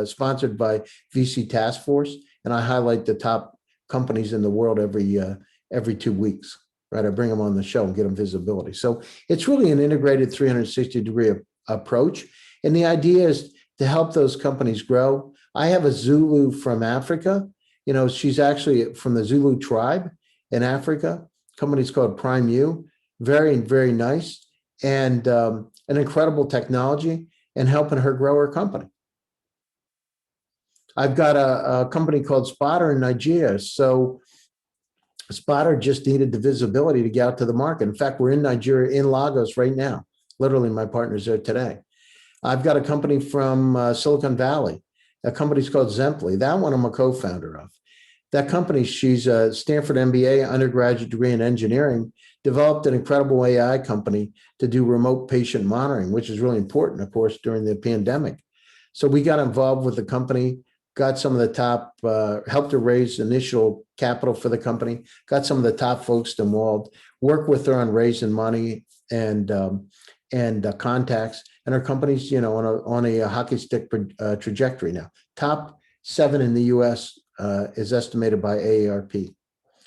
sponsored by VC Task Force, and I highlight the top companies in the world every 2 weeks. Right, I bring them on the show and get them visibility. So it's really an integrated 360-degree approach, and the idea is to help those companies grow. I have a Zulu from Africa. You know, she's actually from the Zulu tribe in Africa. Company's called Prime U. Very, very nice. And an incredible technology, and helping her grow her company. I've got a company called Spotter in Nigeria. So Spotter just needed the visibility to get out to the market. In fact, we're in Nigeria, in Lagos right now. Literally, my partner's there today. I've got a company from Silicon Valley. A company's called Zemply. That one I'm a co-founder of. That company, she's a Stanford MBA, undergraduate degree in engineering, developed an incredible AI company to do remote patient monitoring, which is really important, of course, during the pandemic. So we got involved with the company, got some of the top, helped her raise initial capital for the company, got some of the top folks involved, worked with her on raising money and contacts, and our company's, you know, on a hockey stick trajectory now. Top 7 in the U.S. Is estimated by AARP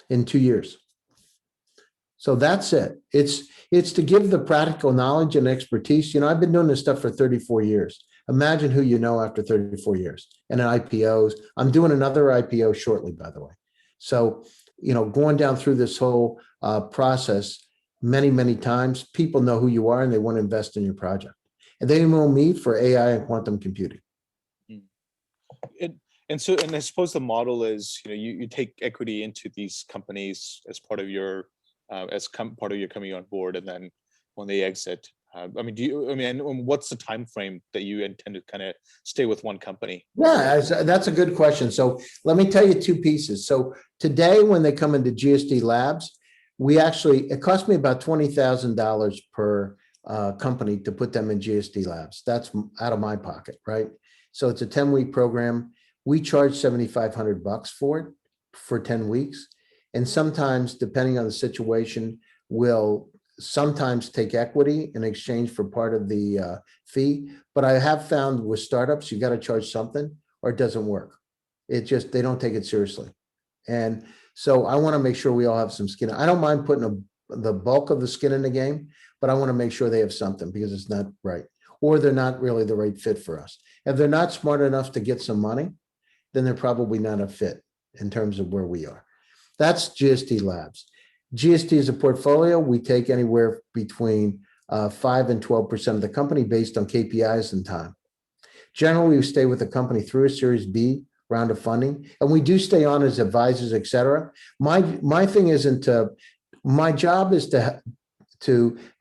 in 2 years. So that's it. It's to give the practical knowledge and expertise. You know, I've been doing this stuff for 34 years. Imagine who you know after 34 years. And IPOs. I'm doing another IPO shortly, by the way. So, you know, going down through this whole process many, many times, people know who you are and they want to invest in your project. And they know me for AI and quantum computing. And I suppose the model is, you know, you take equity into these companies as part of your part of your coming on board, and then when they exit, I mean, and what's the time frame that you intend to kind of stay with one company? Yeah, that's a good question. So let me tell you 2 pieces. So today, when they come into GSD Labs, it cost me about $20,000 per company to put them in GSD Labs. That's out of my pocket, right? So it's a 10-week program. We charge $7,500 for it for 10 weeks. And sometimes, depending on the situation, we'll sometimes take equity in exchange for part of the fee. But I have found with startups, you got to charge something or it doesn't work. They don't take it seriously. And so I want to make sure we all have some skin. I don't mind putting the bulk of the skin in the game, but I want to make sure they have something because it's not right. Or they're not really the right fit for us. If they're not smart enough to get some money, then they're probably not a fit in terms of where we are. That's GSD Labs. GSD is a portfolio. We take anywhere between 5 and 12% of the company based on KPIs and time. Generally, we stay with the company through a Series B round of funding, and we do stay on as advisors, et cetera. My thing isn't my job is to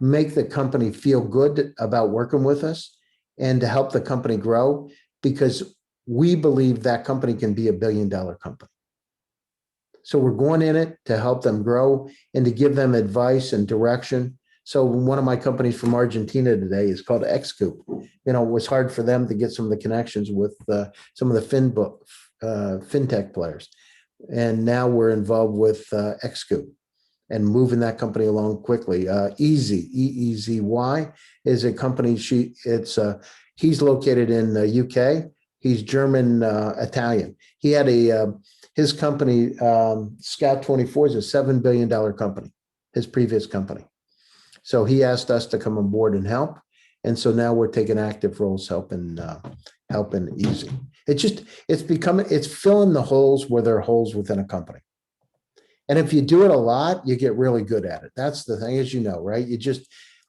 make the company feel good about working with us and to help the company grow, because we believe that company can be $1 billion company. So we're going in it to help them grow and to give them advice and direction. So one of my companies from Argentina today is called XCoop. It was hard for them to get some of the connections with some of the fintech players. And now we're involved with XCoop and moving that company along quickly. Easy, EEZY, is a company. He's located in the UK. He's German, Italian. He had his company, Scout 24, is a $7 billion company, his previous company. So he asked us to come on board and help. And so now we're taking active roles helping Easy. It's filling the holes where there are holes within a company. And if you do it a lot, you get really good at it. That's the thing, as you know, right?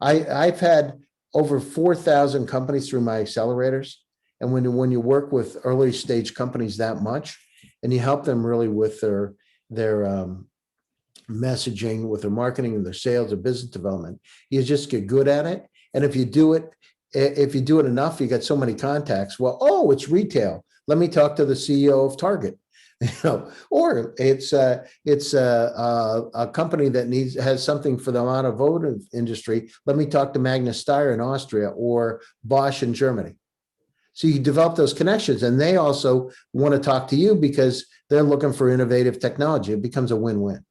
I've had over 4,000 companies through my accelerators. And when you work with early stage companies that much, and you help them really with their messaging, with their marketing and their sales and business development, you just get good at it. And if you do it enough, you get so many contacts. Well, oh, it's retail. Let me talk to the CEO of Target. Or it's a company that has something for the automotive industry. Let me talk to Magnus Steyr in Austria or Bosch in Germany. So you develop those connections, and they also want to talk to you because they're looking for innovative technology. It becomes a win-win.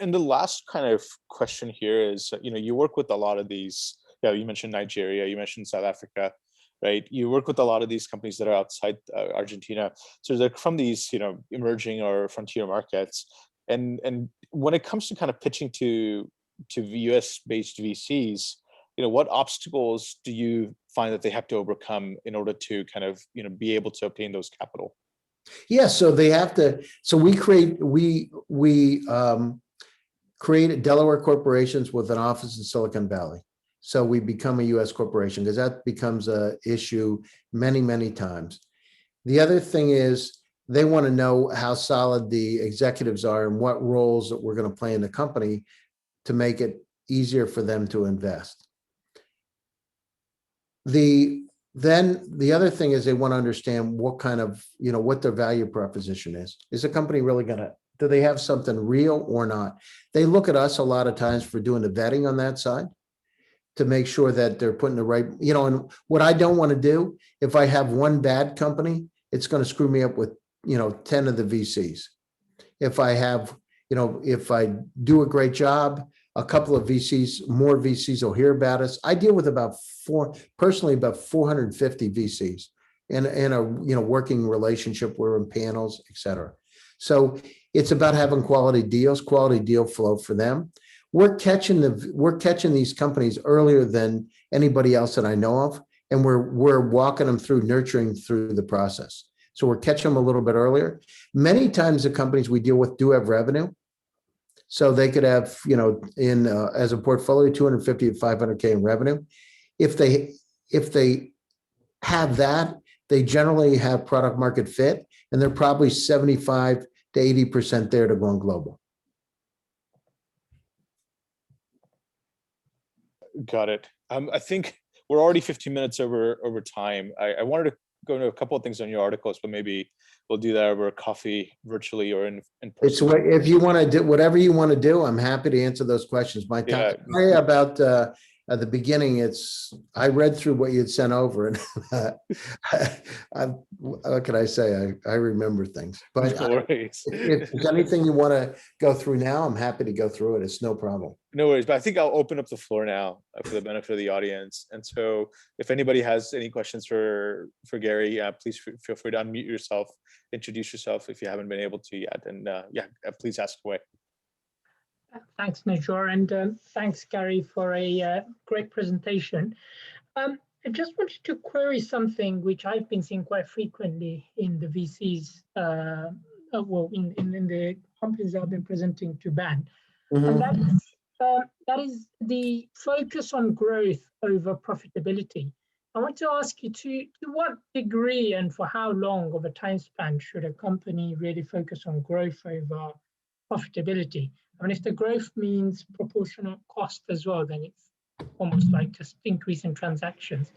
And the last kind of question here is, you work with a lot of these, you mentioned Nigeria, you mentioned South Africa, right? You work with a lot of these companies that are outside Argentina. So they're from these, emerging or frontier markets. And when it comes to kind of pitching to US-based VCs, what obstacles do you find that they have to overcome in order to kind of, be able to obtain those capital? Yeah, so they have to. So we create Delaware corporations with an office in Silicon Valley. So we become a U.S. corporation, because that becomes an issue many, many times. The other thing is they want to know how solid the executives are and what roles that we're going to play in the company to make it easier for them to invest. Then the other thing is they want to understand what kind of, what their value proposition is. Is the company really do they have something real or not? They look at us a lot of times for doing the vetting on that side to make sure that they're putting the right, and what I don't want to do, if I have one bad company, it's going to screw me up with, 10 of the VCs. If I have, if I do a great job, a couple of more VCs will hear about us. I deal with about 450 VCs in a working relationship. We're in panels, et cetera. So it's about having quality deals, quality deal flow for them. We're catching these companies earlier than anybody else that I know of, and we're walking them through, nurturing through the process. So we're catching them a little bit earlier. Many times the companies we deal with do have revenue. So they could have, as a portfolio, 250 to 500K in revenue. If they have that, they generally have product market fit, and they're probably 75 to 80% there to going global. Got it. I think we're already 15 minutes over time. I wanted to go into a couple of things on your articles, but maybe we'll do that over coffee, virtually or in person. If you want to do whatever you want to do, I'm happy to answer those questions. My time about at the beginning, I read through what you had sent over, and what can I say? I remember things. But no worries. If there's anything you want to go through now, I'm happy to go through it. It's no problem. No worries, but I think I'll open up the floor now for the benefit of the audience. And so if anybody has any questions for Gary, please feel free to unmute yourself, introduce yourself if you haven't been able to yet. And please ask away. Thanks, Nirjhor, and thanks, Gary, for a great presentation. I just wanted to query something which I've been seeing quite frequently in the VCs, in the companies I've been presenting to Ben. Mm-hmm. And that is the focus on growth over profitability. I want to ask you to what degree and for how long of a time span should a company really focus on growth over profitability? I mean, if the growth means proportional cost as well, then it's almost like just increasing transactions. So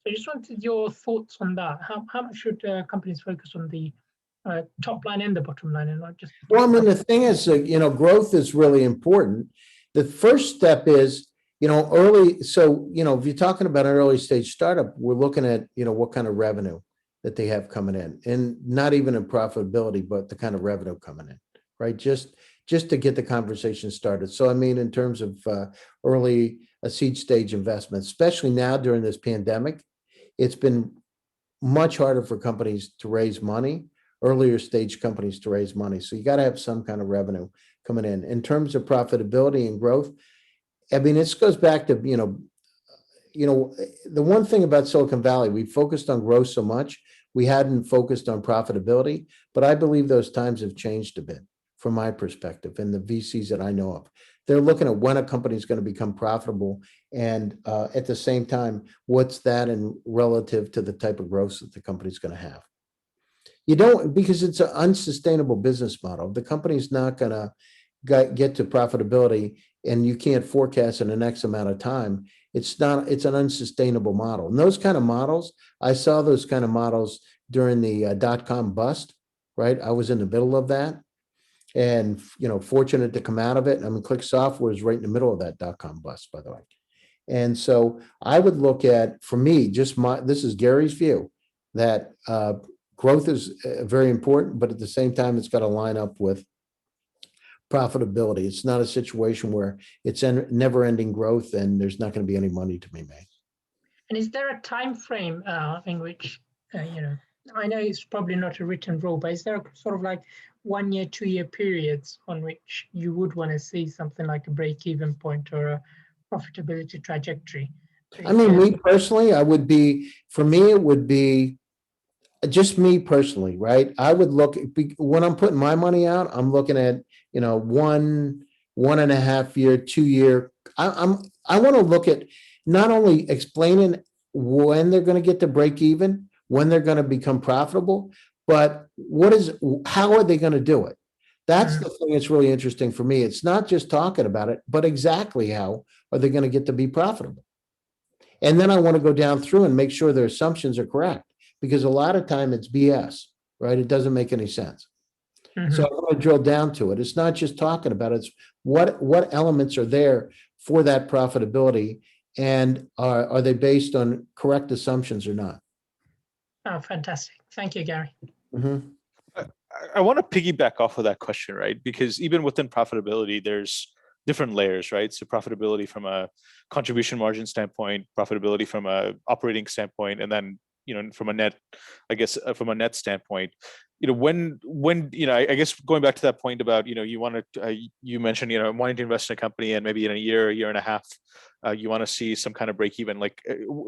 I just wanted your thoughts on that. How much should companies focus on the top line and the bottom line, and not just? Well, I mean, the thing is, growth is really important. The first step is, early. So, if you're talking about an early stage startup, we're looking at, what kind of revenue that they have coming in, and not even in profitability, but the kind of revenue coming in, right? Just to get the conversation started. So, I mean, in terms of early seed stage investment, especially now during this pandemic, it's been much harder for companies to raise money, earlier stage companies to raise money. So you got to have some kind of revenue coming in. In terms of profitability and growth, I mean, this goes back to, the one thing about Silicon Valley, we focused on growth so much, we hadn't focused on profitability, but I believe those times have changed a bit from my perspective and the VCs that I know of. They're looking at when a company is going to become profitable, and at the same time, what's that in relative to the type of growth that the company's going to have. You don't, because it's an unsustainable business model. The company's not going to get to profitability, and you can't forecast in the next amount of time. It's an unsustainable model. And those kind of models, I saw those kind of models during the dot-com bust, right? I was in the middle of that, and fortunate to come out of it. I mean, Click Software is right in the middle of that dot-com bust, by the way. And so I would look at, for me, this is Gary's view, that growth is very important, but at the same time, it's got to line up with profitability. It's not a situation where it's never-ending growth and there's not going to be any money to be made. And is there a time frame in which, I know it's probably not a written rule, but is there a sort of like 1 year, 2 year periods on which you would want to see something like a break-even point or a profitability trajectory? I mean, me personally, it would be just me personally, right? I would look, when I'm putting my money out, I'm looking at, 1.5 year, 2 year. I want to look at not only explaining when they're going to get to break even, when they're going to become profitable, but how are they going to do it? That's the thing that's really interesting for me. It's not just talking about it, but exactly how are they going to get to be profitable? And then I want to go down through and make sure their assumptions are correct, because a lot of time it's BS, right? It doesn't make any sense. So I want to drill down to it. It's not just talking about it. It's what elements are there for that profitability, and are they based on correct assumptions or not? Oh, fantastic. Thank you, Gary. I want to piggyback off of that question, right? Because even within profitability, there's different layers, right? So profitability from a contribution margin standpoint, profitability from a operating standpoint, and then from a net, from a net standpoint, when I guess going back to that point about you mentioned wanting to invest in a company, and maybe in a year and a half, you want to see some kind of break even. Like,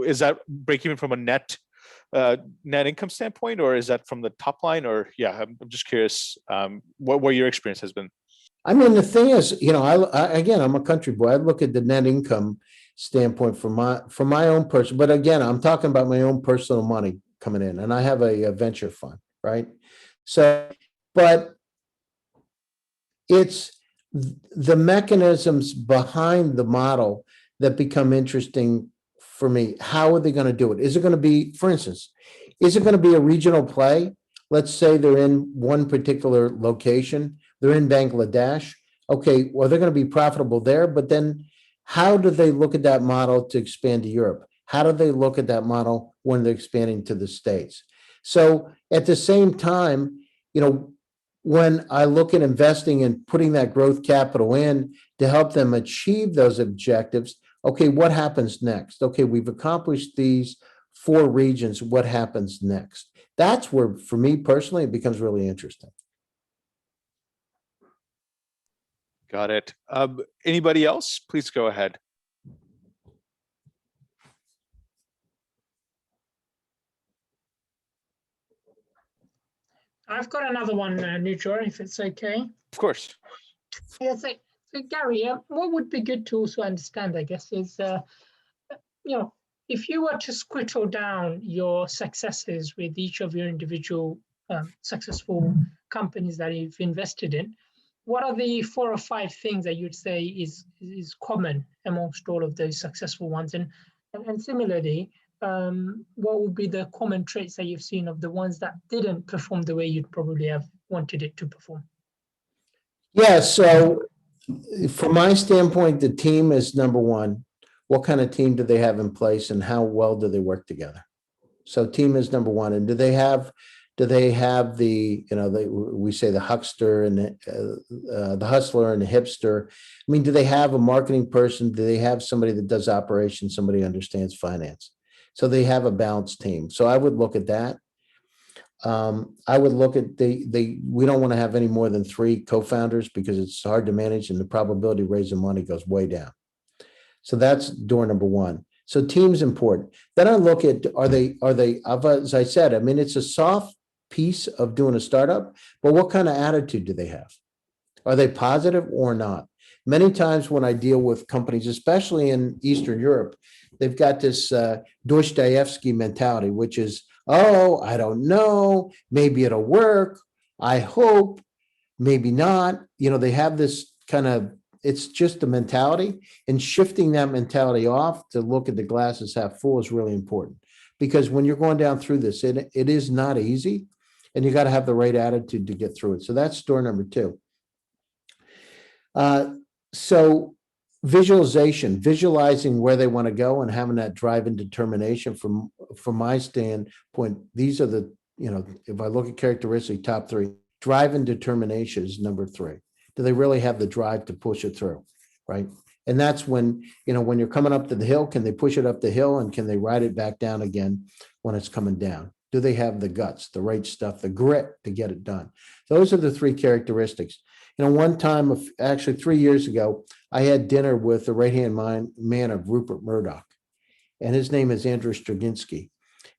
is that break even from a net income standpoint, or is that from the top line? Or I'm just curious what your experience has been. I mean, the thing is, again, I'm a country boy. I look at the net income standpoint from my own person, but again, I'm talking about my own personal money coming in, and I have a venture fund, right? So, but it's the mechanisms behind the model that become interesting for me. How are they going to do it? Is it going to be, for instance, is it going to be a regional play? Let's say they're in one particular location. They're in Bangladesh. Okay, well, they're going to be profitable there, but then how do they look at that model to expand to Europe? How do they look at that model when they're expanding to the States? So at the same time, when I look at investing and putting that growth capital in to help them achieve those objectives, okay, what happens next? Okay, we've accomplished these 4 regions. What happens next? That's where, for me personally, it becomes really interesting. Got it. Anybody else? Please go ahead. I've got another one, Nirjhor, if it's okay. Of course. Yeah, so Gary, what would be good to also understand, I guess, is, if you were to squirtle down your successes with each of your individual successful companies that you've invested in, what are the 4 or 5 things that you'd say is common amongst all of those successful ones? And similarly, what would be the common traits that you've seen of the ones that didn't perform the way you'd probably have wanted it to perform? Yeah, so from my standpoint, the team is number one. What kind of team do they have in place and how well do they work together? So team is number one. And do they have the, we say the huckster and the hustler and the hipster? I mean, do they have a marketing person? Do they have somebody that does operations, somebody who understands finance? So they have a balanced team. So I would look at that. I would look at we don't want to have any more than 3 co-founders because it's hard to manage and the probability of raising money goes way down. So that's door number one. So team's important. Then I look at, are they, as I said, I mean, it's a soft piece of doing a startup, but what kind of attitude do they have? Are they positive or not? Many times when I deal with companies, especially in Eastern Europe, they've got this Dostoevsky mentality, which is, oh, I don't know, maybe it'll work, I hope, maybe not. They have this kind of, it's just the mentality, and shifting that mentality off to look at the glass as half full is really important. Because when you're going down through this, it is not easy, and you got to have the right attitude to get through it. So that's door number 2. So visualizing where they want to go and having that drive and determination from my standpoint, these are the, if I look at characteristics, top 3, drive and determination is number 3. Do they really have the drive to push it through, right? And that's when, when you're coming up to the hill, can they push it up the hill and can they ride it back down again when it's coming down? Do they have the guts, the right stuff, the grit to get it done? Those are the 3 characteristics. One time, actually 3 years ago, I had dinner with the right-hand man of Rupert Murdoch, and his name is Andrew Straczynski.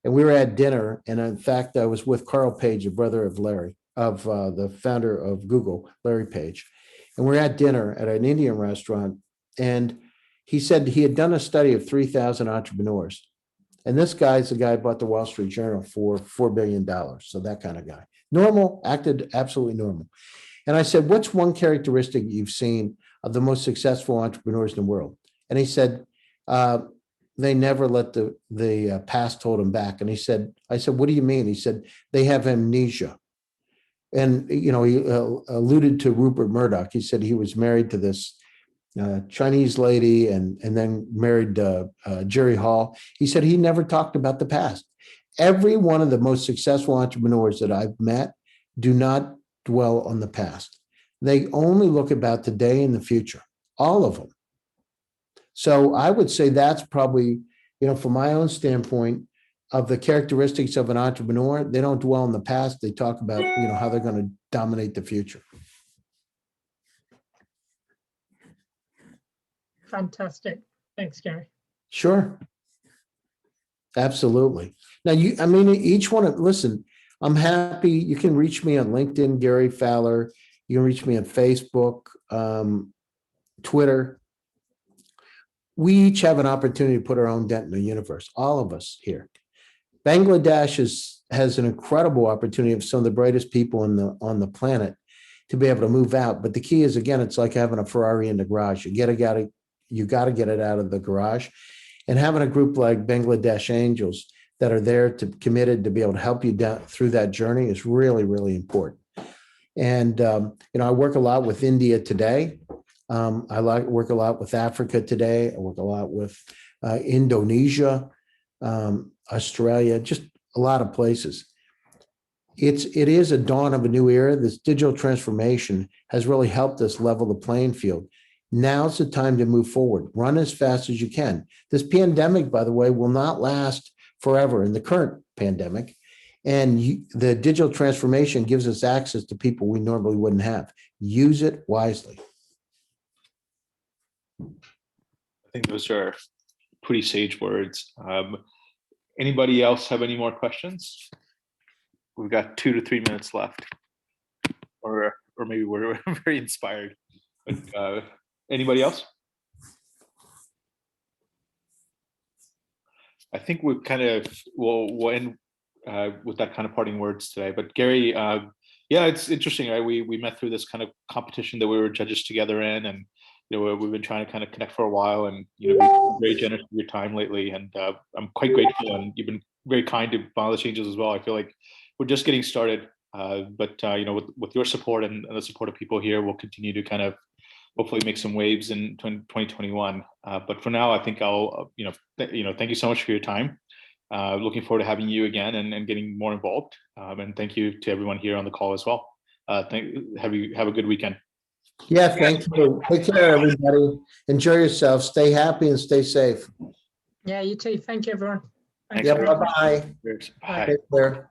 And we were at dinner, and in fact, I was with Carl Page, the brother of Larry, of the founder of Google, Larry Page. And we're at dinner at an Indian restaurant, and he said he had done a study of 3,000 entrepreneurs. And this guy's the guy who bought the Wall Street Journal for $4 billion. So that kind of guy. Normal, acted absolutely normal. And I said, what's one characteristic you've seen of the most successful entrepreneurs in the world? And he said, they never let the past hold them back. And I said, what do you mean? He said, they have amnesia. And, he alluded to Rupert Murdoch. He said he was married to this Chinese lady and then married Jerry Hall. He said he never talked about the past. Every one of the most successful entrepreneurs that I've met do not dwell on the past. They only look about today and the future, all of them. So I would say that's probably, from my own standpoint, of the characteristics of an entrepreneur, they don't dwell on the past. They talk about, how they're going to dominate the future. Fantastic. Thanks, Gary. Sure. Absolutely. Now, each one listen, I'm happy. You can reach me on LinkedIn, Gary Fowler. You can reach me on Facebook, Twitter. We each have an opportunity to put our own dent in the universe, all of us here. Bangladesh has an incredible opportunity of some of the brightest people on the planet to be able to move out. But the key is, again, it's like having a Ferrari in the garage. You got to get it out of the garage. And having a group like Bangladesh Angels that are there committed to be able to help you down through that journey is really, really important. And, I work a lot with India today. I work a lot with Africa today. I work a lot with Indonesia, Australia, just a lot of places. It is a dawn of a new era. This digital transformation has really helped us level the playing field. Now's the time to move forward. Run as fast as you can. This pandemic, by the way, will not last forever in the current pandemic. And the digital transformation gives us access to people we normally wouldn't have. Use it wisely. I think those are pretty sage words. Anybody else have any more questions? We've got 2 to 3 minutes left, or maybe we're very inspired. But, anybody else? I think we kind of we'll end with that kind of parting words today. But Gary, yeah, it's interesting, right? We met through this kind of competition that we were judges together in, and we've been trying to kind of connect for a while, and you've been very generous with your time lately, and I'm quite grateful, and you've been very kind to Bangladesh Angels as well. I feel like we're just getting started, but with your support and the support of people here, we'll continue to kind of hopefully make some waves in 2021. But for now, I think I'll thank you so much for your time. Looking forward to having you again and getting more involved. And thank you to everyone here on the call as well. Have a good weekend. Yeah, thank you. Take care, everybody. Enjoy yourself. Stay happy and stay safe. Yeah, you too. Thank you, everyone. Thanks, Yeah, very bye-bye. Bye. Take care.